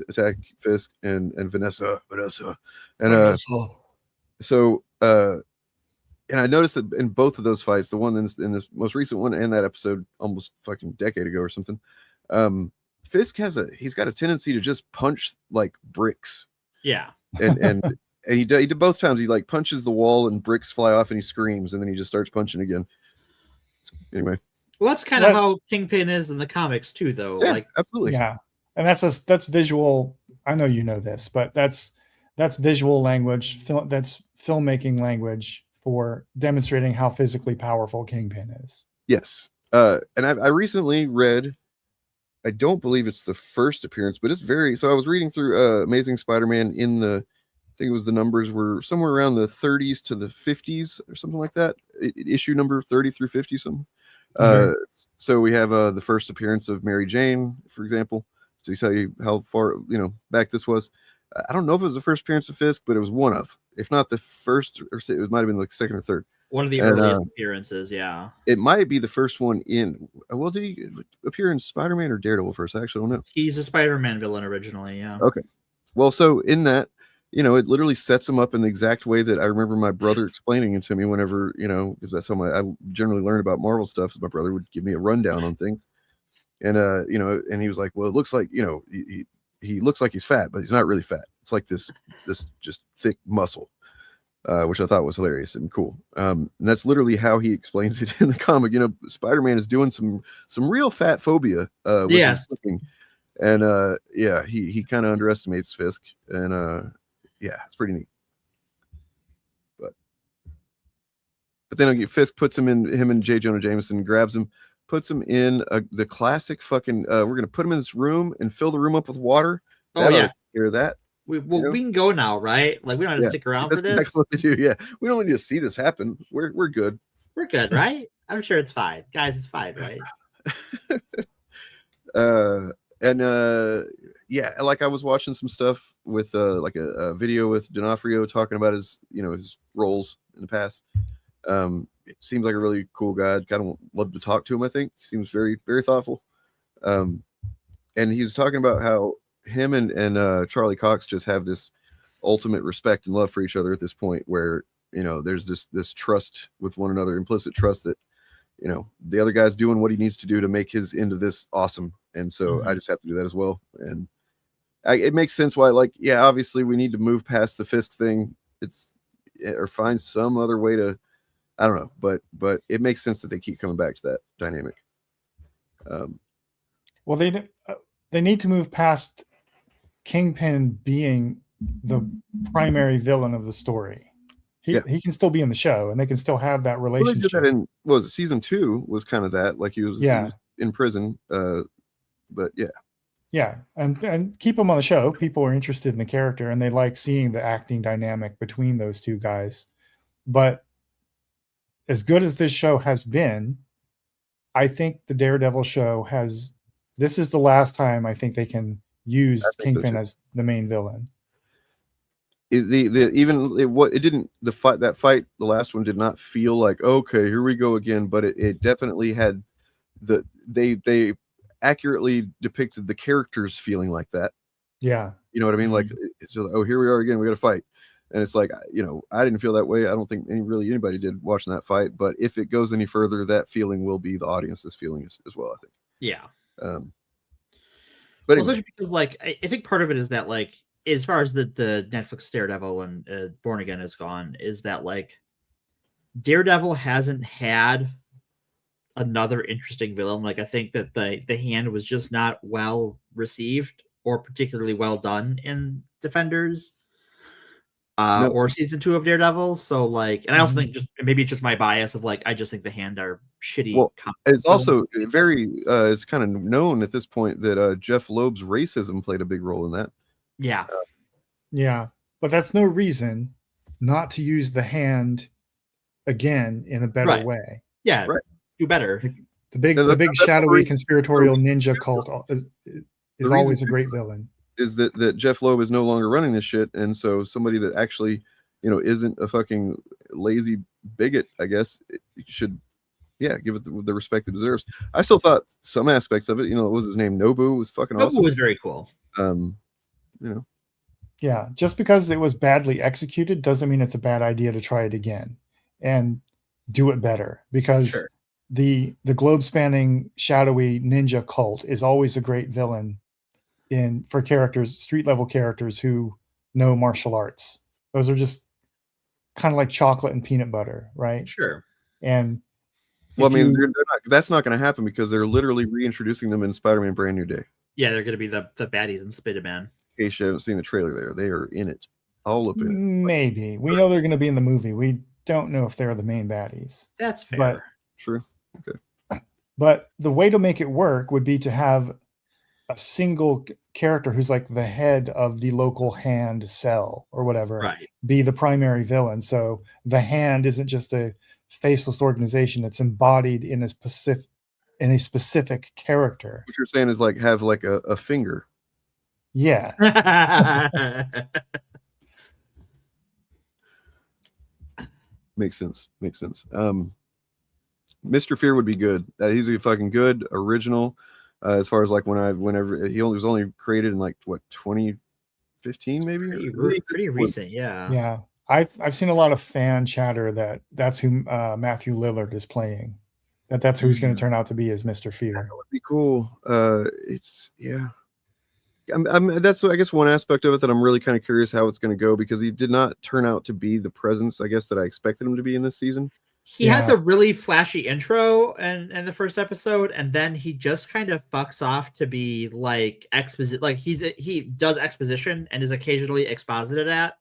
attack Fisk and Vanessa, and so. And I noticed that in both of those fights, the one in this most recent one and that episode almost fucking decade ago or something, Fisk he's got a tendency to just punch like bricks. Yeah. And he did both times. He like punches the wall and bricks fly off and he screams and then he just starts punching again. Anyway. Well, that's kind of how Kingpin is in the comics too, though. Yeah, like absolutely. Yeah. And that's visual. I know you know this, but that's visual language. That's filmmaking language for demonstrating how physically powerful Kingpin is. Yes. And I recently read, I don't believe it's the first appearance, but it's so I was reading through Amazing Spider-Man in I think it was the numbers were somewhere around the 30s to the 50s or something like that. Issue number 30 through 50 something. So we have the first appearance of Mary Jane, for example, to tell you how far, back this was. I don't know if it was the first appearance of Fisk, but it was one of, if not the first, or it might have been like second or third. One of the earliest appearances, yeah. It might be the first one in. Well, did he appear in Spider-Man or Daredevil first? I actually don't know. He's a Spider-Man villain originally, yeah. Okay. Well, so in that, it literally sets him up in the exact way that I remember my brother explaining it to me whenever, because that's how I generally learn about Marvel stuff. So my brother would give me a rundown on things. And, and he was like, well, it looks like, he looks like he's fat, but he's not really fat. It's like this just thick muscle, which I thought was hilarious and cool. And that's literally how he explains it in the comic. Spider-Man is doing some real fat phobia. With his cooking. And he kind of underestimates Fisk, and it's pretty neat. But then Fisk puts him and J. Jonah Jameson, grabs him, puts him in the classic fucking. We're gonna put him in this room and fill the room up with water. Hear that? We can go now, right? Like we don't have to stick around for this. That's what they do. Yeah, we don't need to see this happen. We're good. We're good, right? I'm sure it's fine, guys. It's fine, right? Like I was watching some stuff with like a video with D'Onofrio talking about his his roles in the past. It seems like a really cool guy. I'd kind of love to talk to him. I think he seems very, very thoughtful. And he was talking about how him and Charlie Cox just have this ultimate respect and love for each other at this point, where there's this trust with one another, implicit trust that the other guy's doing what he needs to do to make his end of this awesome. And so I just have to do that as well. And it makes sense why, obviously we need to move past the Fisk thing. Or find some other way to, I don't know, but it makes sense that they keep coming back to that dynamic. Well, they need to move past Kingpin being the primary villain of the story. He can still be in the show, and they can still have that relationship. Well, they did that in season 2 was kind of that, like he was in prison. But yeah, Yeah, and keep him on the show. People are interested in the character and they like seeing the acting dynamic between those two guys. But as good as this show has been, I think the Daredevil show has. This is the last time I think they can use Kingpin as the main villain. The fight, the last one did not feel like, okay, here we go again, but it definitely had they accurately depicted the characters feeling like that. Yeah. You know what I mean? Like, so, oh, here we are again, we got to fight. And it's like, I didn't feel that way. I don't think anybody did watching that fight, but if it goes any further, that feeling will be the audience's feeling as well, I think. Yeah. But especially because, like, I think part of it is that, like, as far as the Netflix Daredevil and Born Again is gone, is that, like, Daredevil hasn't had another interesting villain. Like, I think that the Hand was just not well received or particularly well done in Defenders or season 2 of Daredevil. So, like, and I also think maybe it's just my bias of, like, I just think the Hand are shitty. Well, it's also it's kind of known at this point that Jeff Loeb's racism played a big role in that. Yeah. Yeah. But that's no reason not to use the Hand again in a better way. Yeah. Right. Do better. The big shadowy conspiratorial ninja cult is always a great villain. Is that Jeff Loeb is no longer running this shit, and so somebody that actually, isn't a fucking lazy bigot, I guess, should, give it the respect it deserves. I still thought some aspects of it, what was his name? Nobu was fucking awesome. Nobu was very cool. Yeah, just because it was badly executed doesn't mean it's a bad idea to try it again and do it better, because the globe spanning shadowy ninja cult is always a great villain for characters, street level characters who know martial arts. Those are just kind of like chocolate and peanut butter, right? Sure. And well, I mean, that's not going to happen because they're literally reintroducing them in Spider-Man Brand New Day. Yeah, they're going to be the baddies in Spider-Man. In case you haven't seen the trailer there, they are in it. All up in it. Maybe. We know they're going to be in the movie. We don't know if they're the main baddies. That's fair. But, true. Okay. But the way to make it work would be to have a single character who's like the head of the local Hand cell or whatever, be the primary villain. So the Hand isn't just a faceless organization; it's embodied in a specific character. What you're saying is like have like a finger. Yeah. Makes sense. Mr. Fear would be good. He's a fucking good original. As far as like whenever he was only created in like what 2015 maybe. Pretty recent, yeah. Yeah, I've seen a lot of fan chatter that's who Matthew Lillard is playing. That's who he's going to turn out to be as Mr. Fear. That would be cool. That's I guess one aspect of it that I'm really kind of curious how it's going to go, because he did not turn out to be the presence I guess that I expected him to be in this season. He has a really flashy intro in the first episode, and then he just kind of fucks off to be like exposition. Like he does exposition and is occasionally exposited at,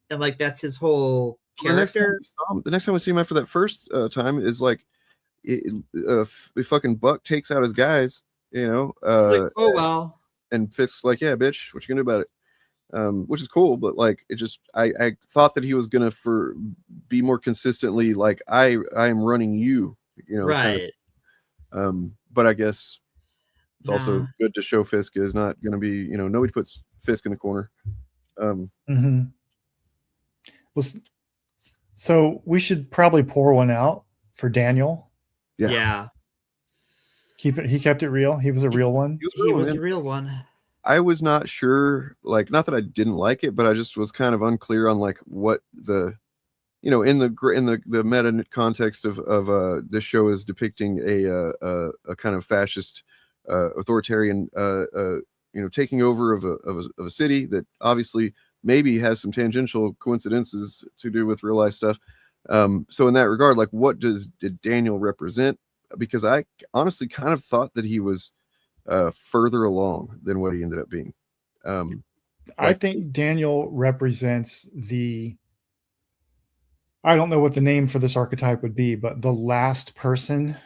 and like that's his whole character. The next time we see him after that first time is like, fucking Buck takes out his guys, like, oh well, and Fisk's like, yeah, bitch, what you gonna do about it? Which is cool, but like it just I thought that he was gonna be more consistently like I am running you, right. Kind of, but I guess it's also good to show Fisk is not gonna be, nobody puts Fisk in the corner. Well, so we should probably pour one out for Daniel. Yeah. He kept it real. He was a real one. He was a real one. I was not sure, like, not that I didn't like it, but I just was kind of unclear on like what the, in the meta context of this show is depicting a kind of fascist, authoritarian, taking over of a city that obviously maybe has some tangential coincidences to do with real life stuff. So in that regard, like, what did Daniel represent? Because I honestly kind of thought that he was further along than what he ended up being. I think Daniel represents I don't know what the name for this archetype would be, but the last person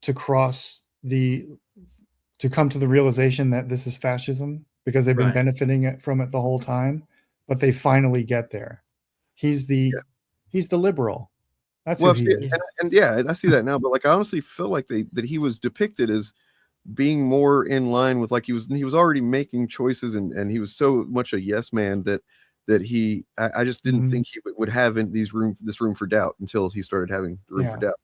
to cross the to come to the realization that this is fascism because they've been Right. benefiting from it the whole time, but they finally get there. He's the liberal. That's Well, who he see, is. and yeah, I see that now. But like, I honestly feel like that he was depicted as being more in line with, like, he was already making choices, and he was so much a yes man that I just didn't think he would have this room for doubt until he started having room for doubt.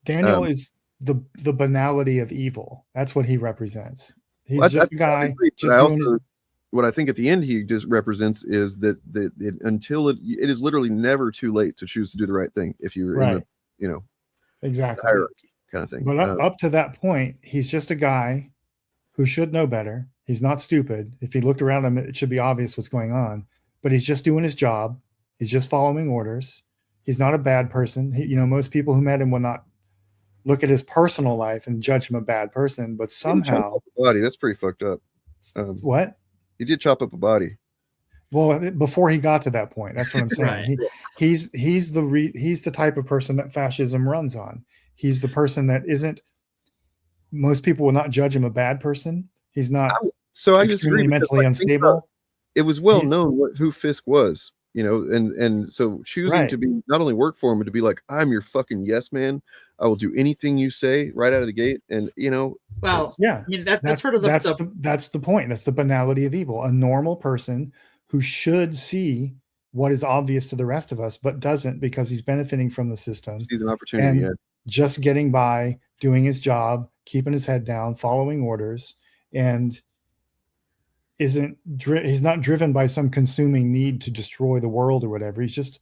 Daniel is the banality of evil. That's what he represents. He's Well, just a guy. agree, Just but doing his, what I think at the end he just represents is that until it is literally never too late to choose to do the right thing if you're in the exactly hierarchy kind of thing. But up to that point, he's just a guy who should know better. He's not stupid. If he looked around him, it should be obvious what's going on. But he's just doing his job. He's just following orders. He's not a bad person. Most people who met him will not look at his personal life and judge him a bad person. But somehow, body, that's pretty fucked up. What? He did chop up a body. Well, before he got to that point, that's what I'm saying. He's the type of person that fascism runs on. He's the person that isn't. Most people will not judge him a bad person. He's not. I just extremely mentally unstable. It was well known who Fisk was, and so choosing to be not only work for him, but to be like, I'm your fucking yes man. I will do anything you say right out of the gate, and Well, yeah, I mean that's sort of that's the point. That's the banality of evil. A normal person who should see what is obvious to the rest of us, but doesn't because he's benefiting from the system. Sees an opportunity, and just getting by, doing his job, keeping his head down, following orders, and he's not driven by some consuming need to destroy the world or whatever. He's just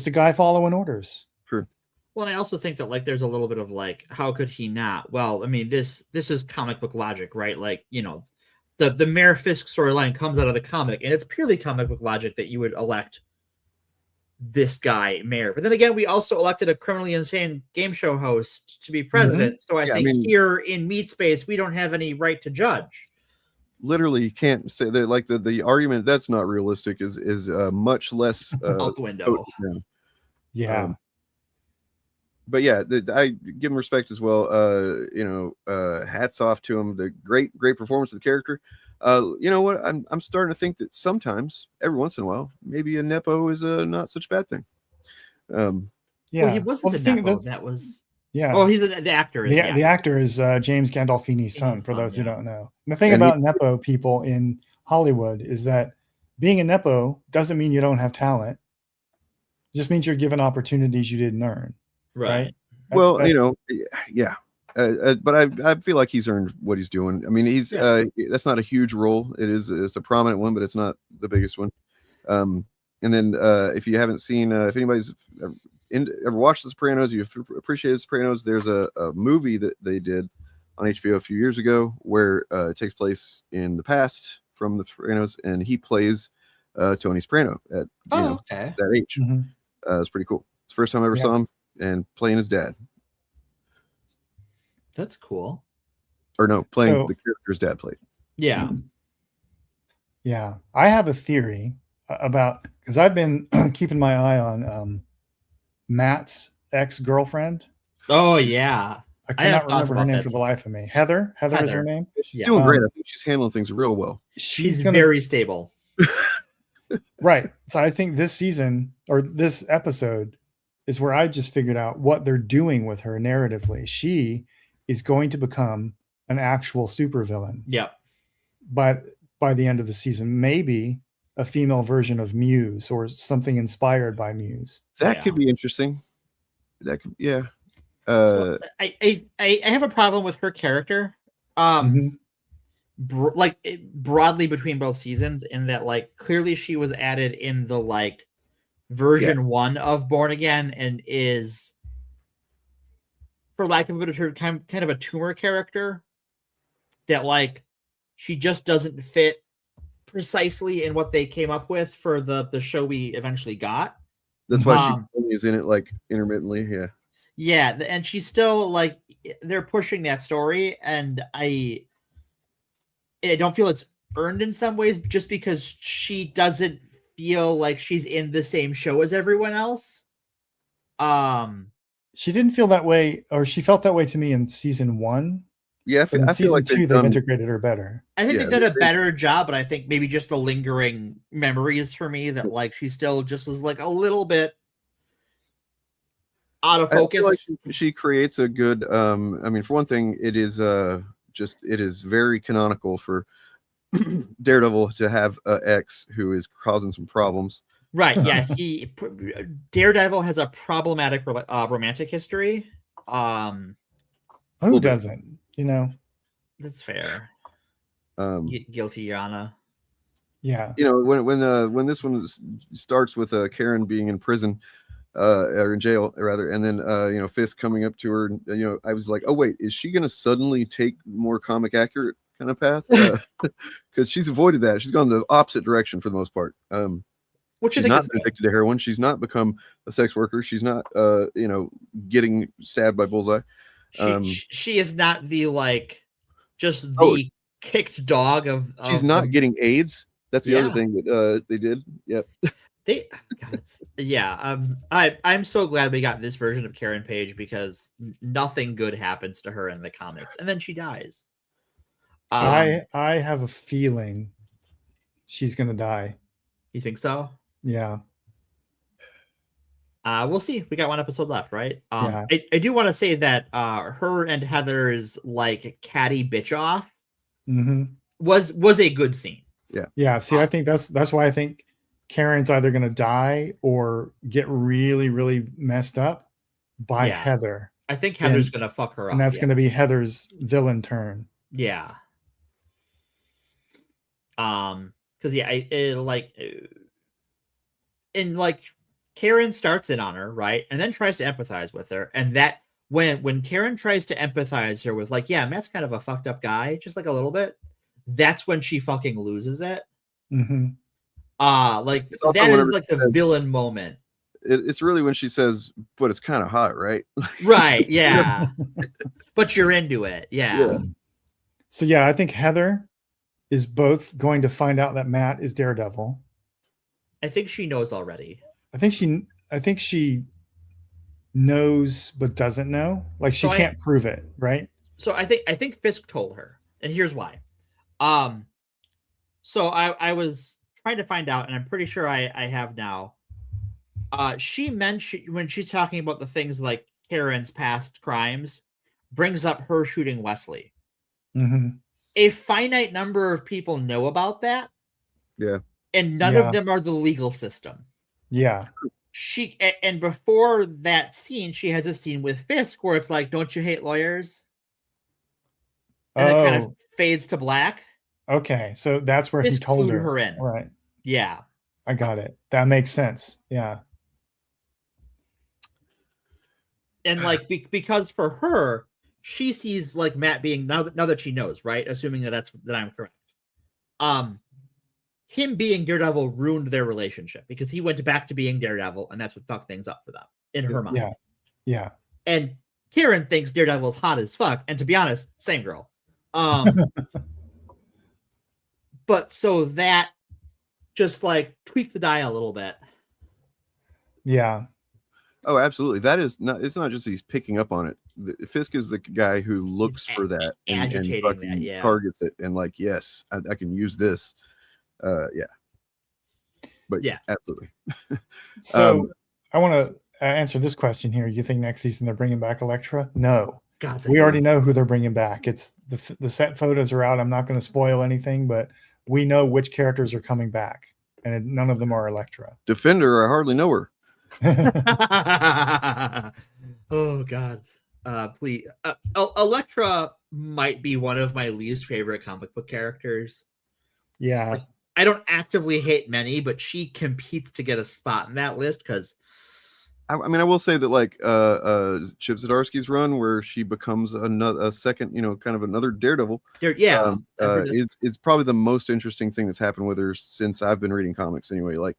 a guy following orders. True. Well, and I also think that there's a little bit of how could he not? Well, I mean, this is comic book logic, right? The Mayor Fisk storyline comes out of the comic, and it's purely comic book logic that you would elect this guy mayor. But then again, we also elected a criminally insane game show host to be president. So I think here in Meat Space, we don't have any right to judge. Literally, you can't say that. The argument that's not realistic is much less out the window. Yeah. But yeah, I give him respect as well. Hats off to him. The great performance of the character. You know what? I'm starting to think that sometimes, every once in a while, maybe a nepo is not such a bad thing. Yeah, well, he wasn't a nepo. That was Oh, he's the actor. The actor is James Gandolfini's son. For those who don't know, and the thing about nepo people in Hollywood is that being a nepo doesn't mean you don't have talent. It just means you're given opportunities you didn't earn. Right. Yeah. But I feel like he's earned what he's doing. I mean, that's not a huge role. It's a prominent one, but it's not the biggest one. And then if you haven't seen, if anybody's ever watched The Sopranos, you appreciate The Sopranos, there's a movie that they did on HBO a few years ago where it takes place in the past from The Sopranos, and he plays Tony Soprano at that age. It's pretty cool. It's the first time I ever saw him, and playing his dad. That's cool. Or no, playing the character's dad played. Yeah. Yeah. I have a theory about, because I've been keeping my eye on Matt's ex-girlfriend. Oh, yeah. I cannot remember her name for the life of me. Heather is her name. She's doing great. I think she's handling things real well. She's very stable. Right. So I think this season or this episode is where I just figured out what they're doing with her narratively. She is going to become an actual supervillain. Yep. But by the end of the season, maybe a female version of Muse or something inspired by Muse. That could be interesting. That could, yeah. So I have a problem with her character. Broadly between both seasons, in that clearly she was added in the version 1 of Born Again and is, for lack of a better term, kind of a tumor character that she just doesn't fit precisely in what they came up with for the show we eventually got. That's why she is in it intermittently. Yeah, and she's still they're pushing that story, and I don't feel it's earned in some ways, just because she doesn't feel like she's in the same show as everyone else. She didn't feel that way, or she felt that way to me in season 1. Yeah, But in I feel season like 2, they've integrated her better. I think Yeah, they did a better job, but I think maybe just the lingering memories for me that like she still just is like a little bit out of I focus. feel like she creates a good. I mean, for one thing, it is it is very canonical for Daredevil to have an ex who is causing some problems. Right? Yeah, Daredevil has a problematic romantic history. Who doesn't? You know, That's fair. Guilty, Your Honor. Yeah. You know, when this one starts with Karen being in prison, or in jail rather, and then you know, Fisk coming up to her, and, you know, I was like, oh wait, is she gonna suddenly take more comic accurate kind of path? Because she's avoided that. She's gone the opposite direction for the most part. Which she's not been addicted to heroin. She's not become a sex worker. She's not you know, getting stabbed by Bullseye. She is not the like just the kicked dog of she's not getting AIDS. That's the other thing that they did. Yep. I'm so glad we got this version of Karen Page, because nothing good happens to her in the comics, and then she dies. I have a feeling she's gonna die. You think so? Yeah. We'll see. We got one episode left, right? Yeah. I do want to say that her and Heather's like catty bitch off was a good scene. Yeah. Yeah. See, I think that's why I think Karen's either gonna die or get really, really messed up by Heather. I think Heather's gonna fuck her up. And that's gonna be Heather's villain turn. Yeah. Because Karen starts in on her, right? And then tries to empathize with her. And that when Karen tries to empathize her with like, yeah, Matt's kind of a fucked up guy, just like a little bit, that's when she fucking loses it. Mm-hmm. Like that is like the villain moment. It's really when she says, but it's kind of hot, right? Right, yeah. But you're into it. Yeah. So yeah, I think Heather is both going to find out that Matt is Daredevil. I think she knows already. I think she knows but doesn't know. Like she can't prove it, right? So I think Fisk told her, and here's why. So I was trying to find out, and I'm pretty sure I have now. She mentioned when she's talking about the things like Karen's past crimes, brings up her shooting Wesley. Mm-hmm. A finite number of people know about that. Yeah. And none of them are the legal system. Yeah. And before that scene, she has a scene with Fisk where it's like, don't you hate lawyers? And it kind of fades to black. Okay. So that's where Fisk he told clued her in. Right. Yeah. I got it. That makes sense. Yeah. And like, because for her, she sees like Matt being now that she knows, right? Assuming that I'm correct. Him being Daredevil ruined their relationship because he went back to being Daredevil, and that's what fucked things up for them in her mind. Yeah. Yeah. And Karen thinks Daredevil's hot as fuck, and to be honest, same girl. But so that just like tweaked the dial a little bit. Yeah. Oh, absolutely. That is not. It's not just he's picking up on it. Fisk is the guy who looks for that and agitating fucking that, targets it, and like, yes, I can use this. Yeah. But yeah, absolutely. So I want to answer this question here. You think next season they're bringing back Elektra? No. God, we already know who they're bringing back. It's the set photos are out. I'm not going to spoil anything, but we know which characters are coming back, and none of them are Elektra. Defender, I hardly know her. Oh God, please. Elektra might be one of my least favorite comic book characters. Yeah. Like, I don't actively hate many, but she competes to get a spot in that list because I mean, I will say that like Chip Zdarsky's run where she becomes a second, you know, kind of another Daredevil. It's probably the most interesting thing that's happened with her since I've been reading comics anyway. Like,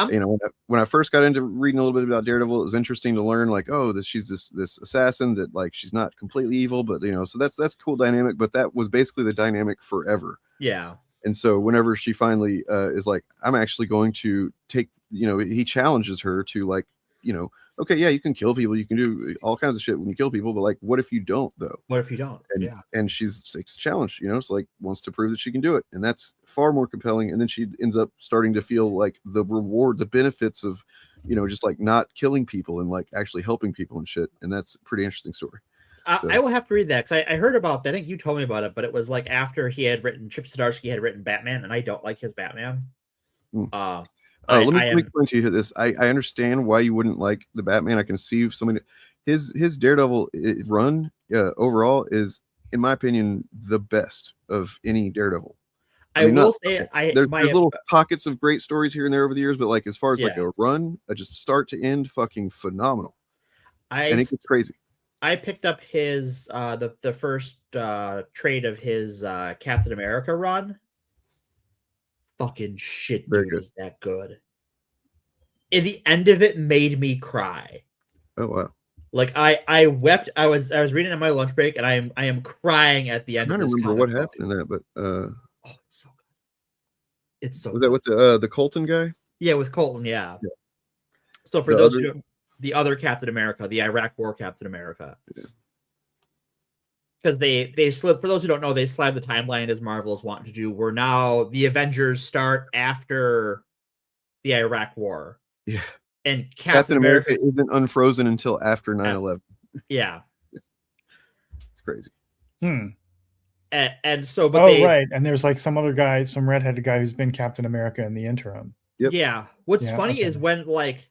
you know, when I first got into reading a little bit about Daredevil, it was interesting to learn like, oh, she's this assassin that like she's not completely evil, but you know, so that's a cool dynamic. But that was basically the dynamic forever. Yeah. And so whenever she finally is like, I'm actually going to take, you know, he challenges her to like, you know, okay, yeah, you can kill people, you can do all kinds of shit when you kill people, but like, what if you don't though? What if you don't? And she's takes a challenge, so like wants to prove that she can do it, and that's far more compelling. And then she ends up starting to feel like the reward, the benefits of, just like not killing people and like actually helping people and shit. And that's a pretty interesting story. I will have to read that because I heard about that. I think you told me about it, but it was like after Chip Zdarsky had written Batman, and I don't like his Batman. Let me explain to you this. I understand why you wouldn't like the Batman. I can see somebody. His Daredevil run overall is, in my opinion, the best of any Daredevil. There's little pockets of great stories here and there over the years, but like as far as like a run, just start to end, fucking phenomenal. And it gets crazy. I picked up his the first trade of his Captain America run. Fucking shit, dude, is that good? And the end of it made me cry. Oh wow! Like I wept. I was reading on my lunch break, and I am crying at the end. I don't remember what happened in that, but oh, it's so good. It's so. Was that with the Colton guy? Yeah, with Colton. Yeah. So for those who don't, the other Captain America, the Iraq War Captain America. Yeah. Because they slid, for those who don't know, they slide the timeline as Marvel is wanting to do, where now the Avengers start after the Iraq War. Yeah. And Captain America isn't unfrozen until after 9/11. Yeah. It's crazy. And so, but right. And there's like some other guy, some redheaded guy who's been Captain America in the interim. Yep. Yeah. What's funny is when like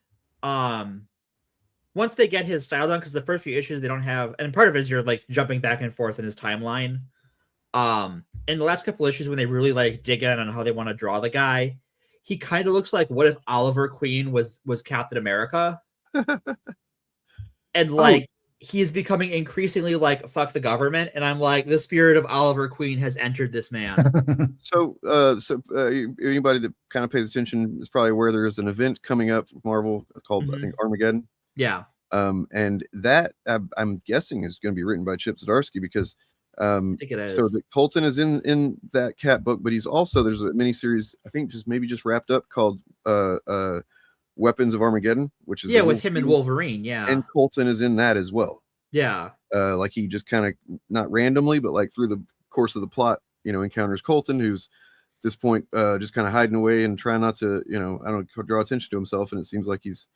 once they get his style done, because the first few issues they don't have, and part of it is you're like jumping back and forth in his timeline. In the last couple issues, when they really like dig in on how they want to draw the guy, he kind of looks like what if Oliver Queen was Captain America, and like he's becoming increasingly like fuck the government, and I'm like the spirit of Oliver Queen has entered this man. So anybody that kind of pays attention is probably aware there is an event coming up with Marvel called I think Armageddon. Yeah. And that I'm guessing is going to be written by Chip Zdarsky because I think it is. So Colton is in that Cat book, but he's also there's a miniseries I think just wrapped up called Weapons of Armageddon, which is with him and Wolverine, and Colton is in that as well. Yeah. Like he just kind of not randomly, but like through the course of the plot, encounters Colton, who's at this point just kind of hiding away and trying not to, draw attention to himself, and it seems like he's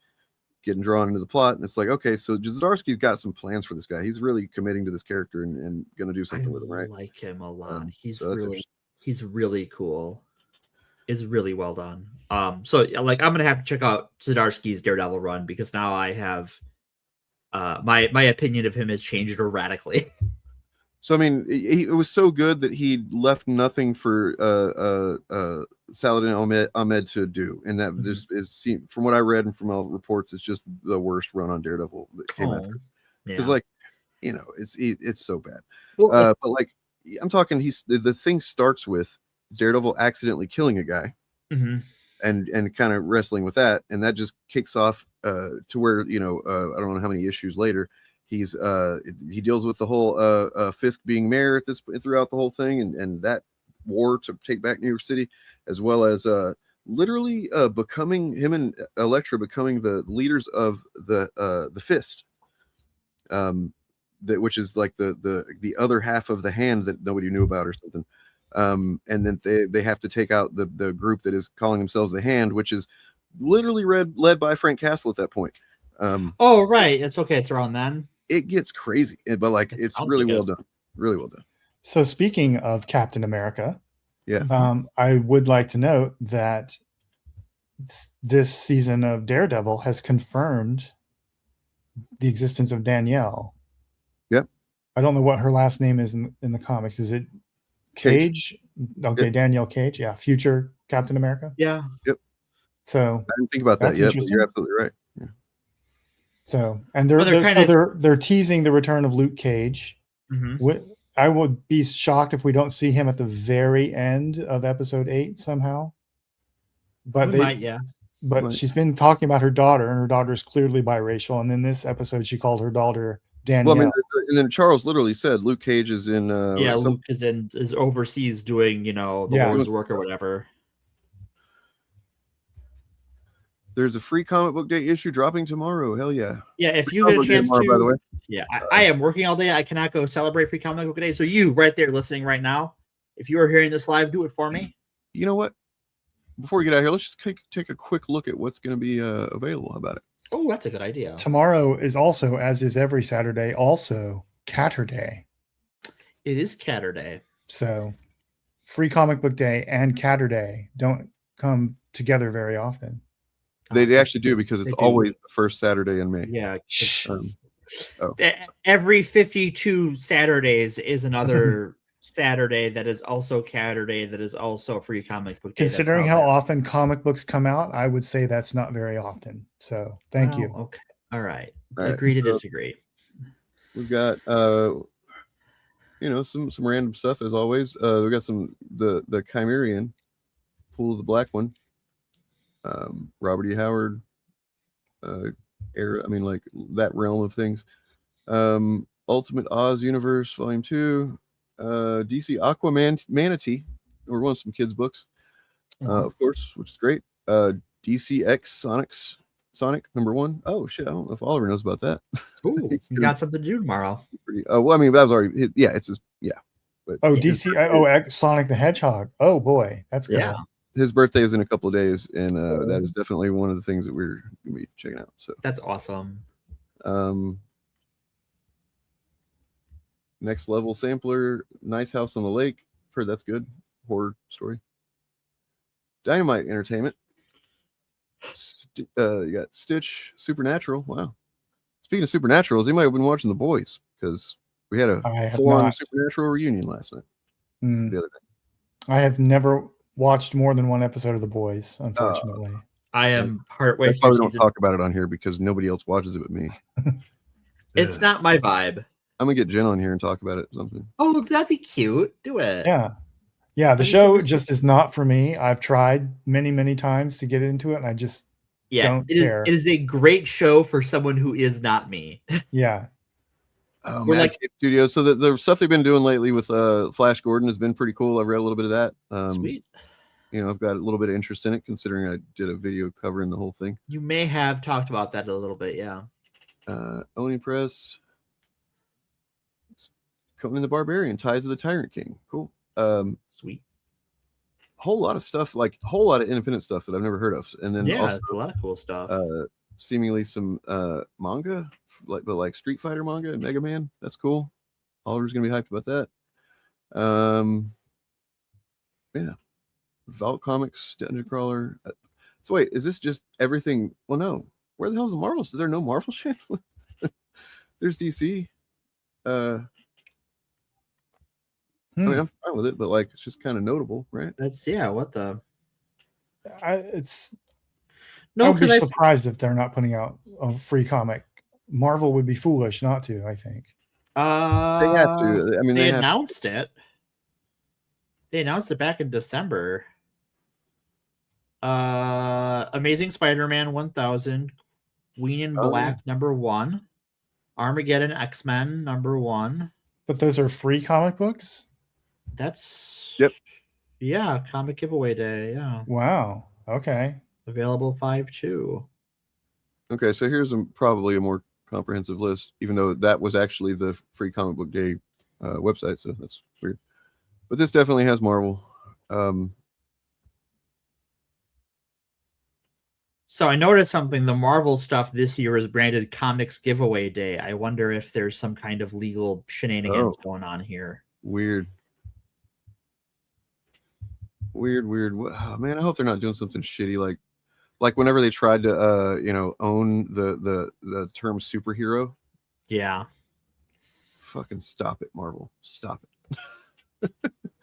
getting drawn into the plot, and it's like, okay, so Zdarsky's got some plans for this guy. He's really committing to this character and going to do something with him, right? I like him a lot. He's really cool. Is really well done. So like I'm gonna have to check out Zdarsky's Daredevil run because now I have my opinion of him has changed radically. So I mean, it was so good that he left nothing for Saladin Ahmed to do, and that this is from what I read and from all reports, it's just the worst run on Daredevil that came after. Because like, it's so bad. Well, but like, I'm talking, the thing starts with Daredevil accidentally killing a guy, and kind of wrestling with that, and that just kicks off to where I don't know how many issues later. He deals with the whole Fisk being mayor throughout the whole thing, and that war to take back New York City, as well as literally becoming him and Elektra becoming the leaders of the Fist, which is like the other half of the hand that nobody knew about or something. And then they have to take out the group that is calling themselves the Hand, which is literally led by Frank Castle at that point. Right, it's okay, it's around then. It gets crazy, but like it's really well done. Really well done. So speaking of Captain America, yeah, I would like to note that this season of Daredevil has confirmed the existence of Danielle. Yep. I don't know what her last name is in the comics. Is it Cage? Okay, yep. Danielle Cage. Yeah, future Captain America. Yeah. Yep. So I didn't think about that yet, but you're absolutely right. Yeah. So, and they're teasing the return of Luke Cage. I would be shocked if we don't see him at the very end of episode 8 somehow. But she's been talking about her daughter, and her daughter is clearly biracial. And in this episode, she called her daughter Danielle. Well, I mean, and then Charles literally said Luke Cage is in. Luke is overseas doing the Lord's work or whatever. There's a free comic book day issue dropping tomorrow. Hell yeah. Yeah, if Free you get a comic book day chance tomorrow, by the way. Yeah, I am working all day. I cannot go celebrate Free Comic Book Day. So you right there listening right now, if you are hearing this live, do it for me. You know what? Before we get out of here, let's just take a quick look at what's going to be available. How about it? Oh, that's a good idea. Tomorrow is also, as is every Saturday, also Catter Day. It is Catter Day. So Free Comic Book Day and Catter Day don't come together very often. They actually do, because it's They do. always the first Saturday in May. Yeah. Oh. Every 52 Saturdays is another Saturday that is also Catter Day, that is also Free Comic Book Day. Considering how often comic books come out, I would say that's not very often. So thank you. Okay. All right. All right, Agree to so disagree. We've got some random stuff as always. We got the Chimerian, Pool of the Black One, Robert E. Howard era. I mean, like that realm of things. Ultimate Oz Universe Volume 2, DC Aquaman Manatee. We're one of some kids' books, of course, which is great. DC X Sonic #1. Oh shit, I don't know if Oliver knows about that. Ooh, you got something to do tomorrow. Well, I mean, that was already, it's just, yeah. But DC, X Sonic the Hedgehog. Oh boy, that's good. Yeah. His birthday is in a couple of days, and that is definitely one of the things that we're gonna be checking out. So that's awesome. Next Level Sampler, Nice House on the Lake. Heard that's good. Horror story. Dynamite Entertainment. You got Stitch, Supernatural. Wow. Speaking of Supernaturals, you might have been watching The Boys, because we had a full-on Supernatural reunion last night. The other day. I have never watched more than one episode of The Boys, unfortunately. I am partway That's why through we don't season. talk about it on here, because nobody else watches it but me. It's not my vibe. I'm gonna get Jen on here and talk about it or something. Oh, that'd be cute. Do it. Yeah. The show just is not for me. I've tried many times to get into it, and I just don't care. It is a great show for someone who is not me. Yeah. We're like Studios. So the stuff they've been doing lately with Flash Gordon has been pretty cool. I've read a little bit of that. Sweet. I've got a little bit of interest in it, considering I did a video covering the whole thing. You may have talked about that a little bit, yeah. Oni Press, Conan the Barbarian, Tides of the Tyrant King. Cool. Sweet. Whole lot of stuff, like a whole lot of independent stuff that I've never heard of, and then also it's a lot of cool stuff. Seemingly some manga, like Street Fighter manga and Mega Man. That's cool. Oliver's gonna be hyped about that. Yeah. Vault Comics, Dungeon Crawler. So wait, is this just everything? Well, no. Where the hell's the Marvels? Is there no Marvel shit? There's DC. I mean, I'm fine with it, but like, it's just kind of notable, right? That's what the. I would be because surprised if they're not putting out a free comic. Marvel would be foolish not to, I think. They have to. I mean, they announced it. They announced it back in December. Amazing Spider-Man 1000, Queen in Black #1, Armageddon X-Men #1. But those are free comic books? That's yeah, comic giveaway day. Yeah. Wow. Okay. Available 5/2. Okay, so here's probably a more comprehensive list, even though that was actually the Free Comic Book Day website, so that's weird. But this definitely has Marvel. So I noticed something. The Marvel stuff this year is branded Comics Giveaway Day. I wonder if there's some kind of legal shenanigans going on here. Weird. Oh, man, I hope they're not doing something shitty like whenever they tried to own the term superhero. Yeah. Fucking stop it, Marvel. Stop it.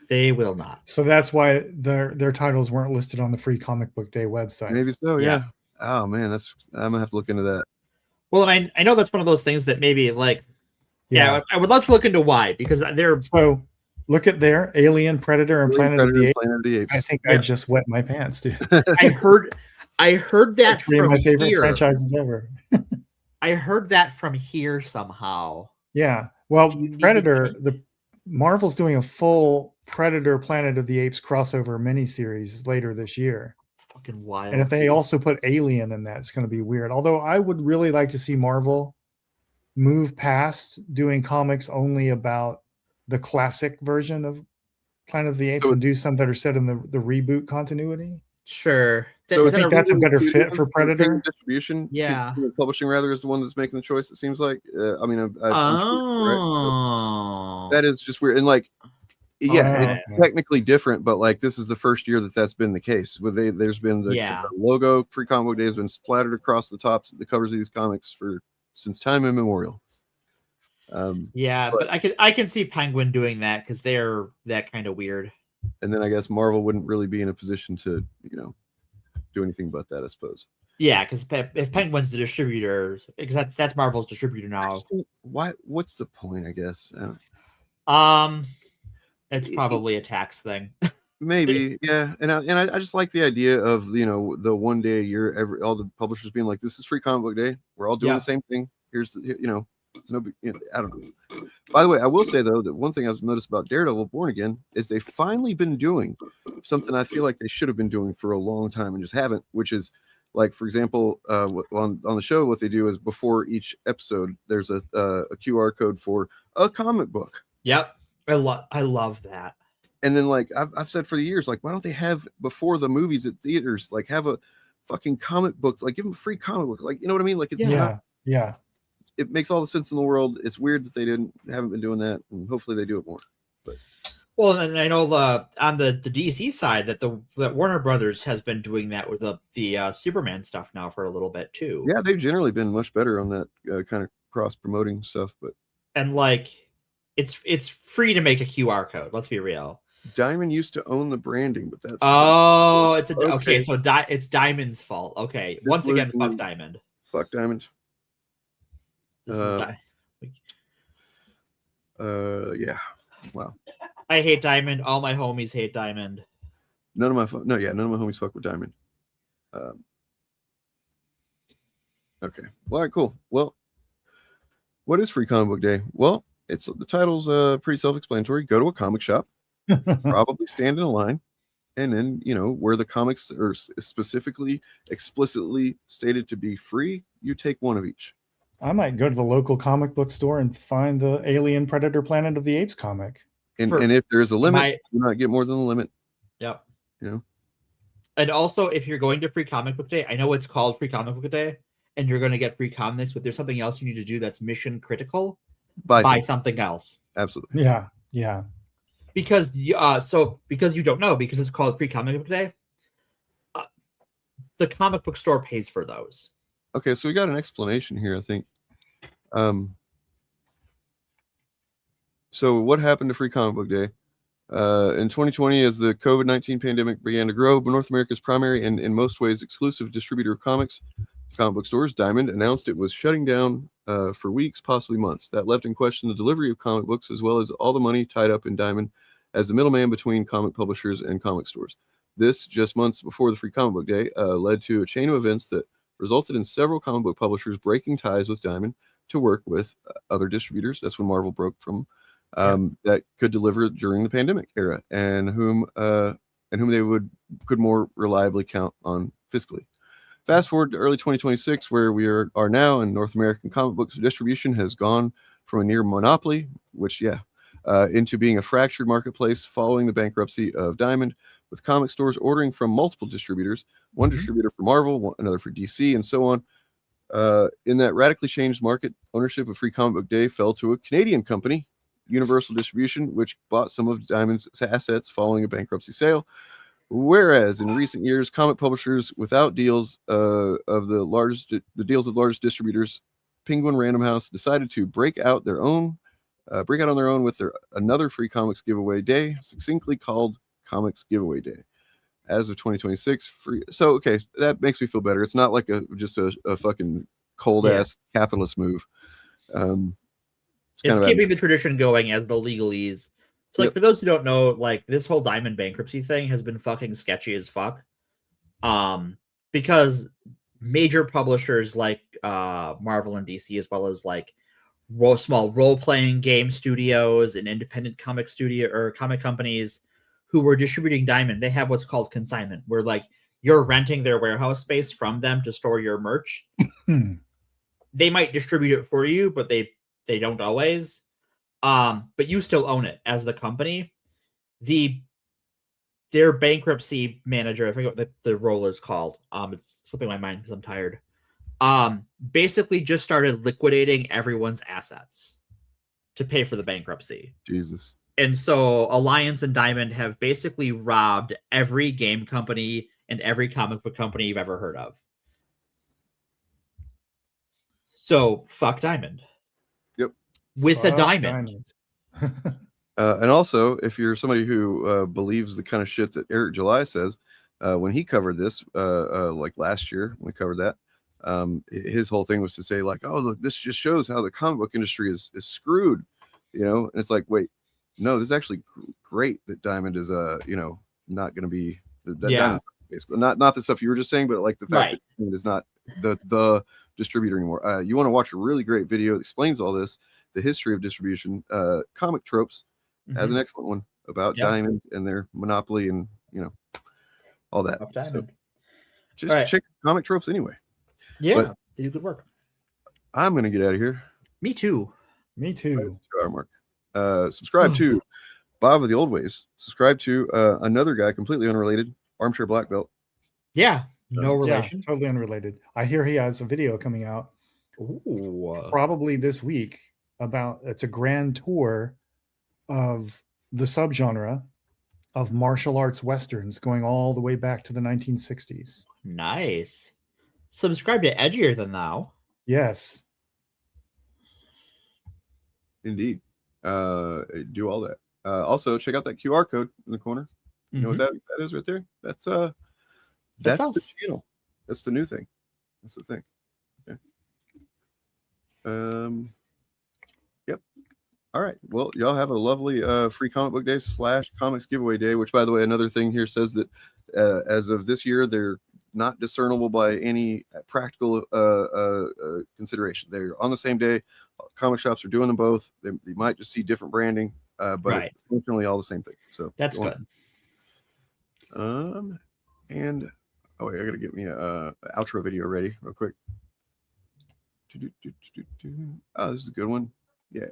They will not. So that's why their titles weren't listed on the Free Comic Book Day website. Maybe so, yeah. Oh man, I'm gonna have to look into that. Well, and I know that's one of those things that maybe I would love to look into why, because they're so look at there, Alien, Predator, and Planet of the Apes. I think I Yeah. just wet my pants, dude. I heard that Three of from my favorite here. franchises ever. I heard that from here somehow. Yeah. Well, Predator, the Marvel's doing a full Predator Planet of the Apes crossover miniseries later this year. fucking wild. And if they also put Alien in that, it's going to be weird. Although I would really like to see Marvel move past doing comics only about the classic version of Planet of the Apes and do some that are set in the reboot continuity. Sure. So I think that's a better fit for Predator. Distribution, Yeah. Publishing rather is the one that's making the choice. It seems like. I mean, I'm sure, right? So that is just weird. And like, yeah, it's technically different, but like this is the first year that's been the case. With there's been the logo Free Comic Book Day has been splattered across the tops of the covers of these comics since time immemorial. But I can see Penguin doing that because they're that kind of weird. And then I guess Marvel wouldn't really be in a position to, do anything about that, I suppose. Yeah, because if Penguin's the distributor, because that's Marvel's distributor now. What's the point? I guess. It's probably a tax thing. Maybe, yeah. And I just like the idea of the one day a year, all the publishers being like, "This is Free Comic Book Day. We're all doing the same thing. Here's the It's no big, I don't know. By the way, I will say though that one thing I've noticed about Daredevil Born Again is they've finally been doing something I feel like they should have been doing for a long time and just haven't, which is like, for example, on the show, what they do is before each episode, there's a QR code for a comic book. Yep, I love that. And then like I've said for the years, like why don't they have before the movies at theaters, like have a fucking comic book, like give them a free comic book, like you know what I mean? Like it's yeah. It makes all the sense in the world. It's weird that they haven't been doing that, and hopefully they do it more. But well, and I know on the DC side that that Warner Brothers has been doing that with the Superman stuff now for a little bit too. Yeah, they've generally been much better on that kind of cross promoting stuff. But and like it's free to make a QR code. Let's be real. Diamond used to own the branding, but that's it's okay. So it's Diamond's fault. Okay, once again, fuck Diamond. Fuck Diamond. Yeah. Wow. I hate Diamond. All my homies hate Diamond. None of my homies fuck with Diamond. Okay. All right. Cool. Well, what is Free Comic Book Day? Well, the title's pretty self-explanatory. Go to a comic shop, probably stand in a line, and then where the comics are specifically, explicitly stated to be free, you take one of each. I might go to the local comic book store and find the Alien Predator Planet of the Apes comic. And if there's a limit, you not get more than the limit. Yep. And also, if you're going to Free Comic Book Day, I know it's called Free Comic Book Day, and you're going to get free comics, but there's something else you need to do that's mission critical. Buy something else. Absolutely. Yeah. Because because you don't know, because it's called Free Comic Book Day, the comic book store pays for those. Okay, so we got an explanation here, I think. So what happened to Free Comic Book Day? In 2020, as the COVID-19 pandemic began to grow, North America's primary and in most ways exclusive distributor of comic book stores, Diamond, announced it was shutting down for weeks, possibly months. That left in question the delivery of comic books, as well as all the money tied up in Diamond as the middleman between comic publishers and comic stores. This, just months before the Free Comic Book Day, led to a chain of events that resulted in several comic book publishers breaking ties with Diamond to work with other distributors. That's when Marvel broke from that could deliver during the pandemic era, and whom they could more reliably count on fiscally. Fast forward to early 2026, where we are now, and North American comic books distribution has gone from a near monopoly, into being a fractured marketplace following the bankruptcy of Diamond, with comic stores ordering from multiple distributors, one distributor for Marvel, another for DC, and so on. In that radically changed market, ownership of Free Comic Book Day fell to a Canadian company, Universal Distribution, which bought some of Diamond's assets following a bankruptcy sale. Whereas in recent years, comic publishers without deals of the deals of largest distributors, Penguin Random House, decided to break out on their own with another free comics giveaway day, succinctly called Comics Giveaway Day. As of 2026, free. So okay, that makes me feel better. It's not like just a fucking cold ass capitalist move. It's keeping the tradition going as the legalese. So like for those who don't know, like this whole Diamond bankruptcy thing has been fucking sketchy as fuck. Because major publishers like Marvel and DC, as well as like small role-playing game studios and independent comic studio or comic companies who were distributing Diamond, they have what's called consignment, where like you're renting their warehouse space from them to store your merch. They might distribute it for you, but they don't always. But you still own it as the company. Their bankruptcy manager, I forget what the role is called. It's slipping my mind because I'm tired. Basically just started liquidating everyone's assets to pay for the bankruptcy. Jesus. And so Alliance and Diamond have basically robbed every game company and every comic book company you've ever heard of. So fuck Diamond. Yep. With a diamond. And also, if you're somebody who believes the kind of shit that Eric July says, when he covered this, like last year, when we covered that, his whole thing was to say like, oh, look, this just shows how the comic book industry is screwed, you know? And it's like, wait, no, this is actually great that Diamond is, you know, not going to be Diamond, basically not the stuff you were just saying, but like the fact that Diamond is not the distributor anymore. You want to watch a really great video that explains all this, the history of distribution, Comic Tropes has an excellent one about Diamond and their monopoly and, you know, all that. So just check Comic Tropes anyway. Yeah, but they do good work. I'm going to get out of here. Me too. Me too. Mark. Subscribe to Bob of the Old Ways. Subscribe to another guy completely unrelated, Armchair Black Belt. Yeah, no relation. Yeah, totally unrelated. I hear he has a video coming out probably this week about it's a grand tour of the subgenre of martial arts westerns going all the way back to the 1960s. Nice. Subscribe to EdgierThanThou. Yes. Indeed. Do all that. Also, check out that QR code in the corner. You know what that is right there? That's the channel. That's the new thing. That's the thing. Okay. Yep. All right. Well, y'all have a lovely free comic book day / comics giveaway day, which, by the way, another thing here says that as of this year, they're not discernible by any practical consideration. They're on the same day. Comic shops are doing them both. They might just see different branding, but it's functionally all the same thing. So that's good. And oh wait, I gotta get me a outro video ready real quick. Oh, this is a good one. Yeah.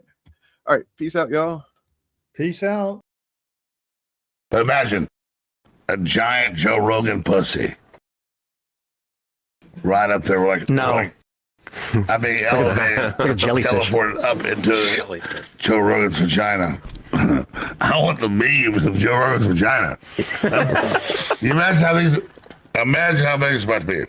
All right. Peace out, y'all. Peace out. But imagine a giant Joe Rogan pussy right up there, like I mean, elevated, teleported up into Joe Rogan's vagina. I want the memes of Joe Rogan's vagina. You imagine how big it's about to be.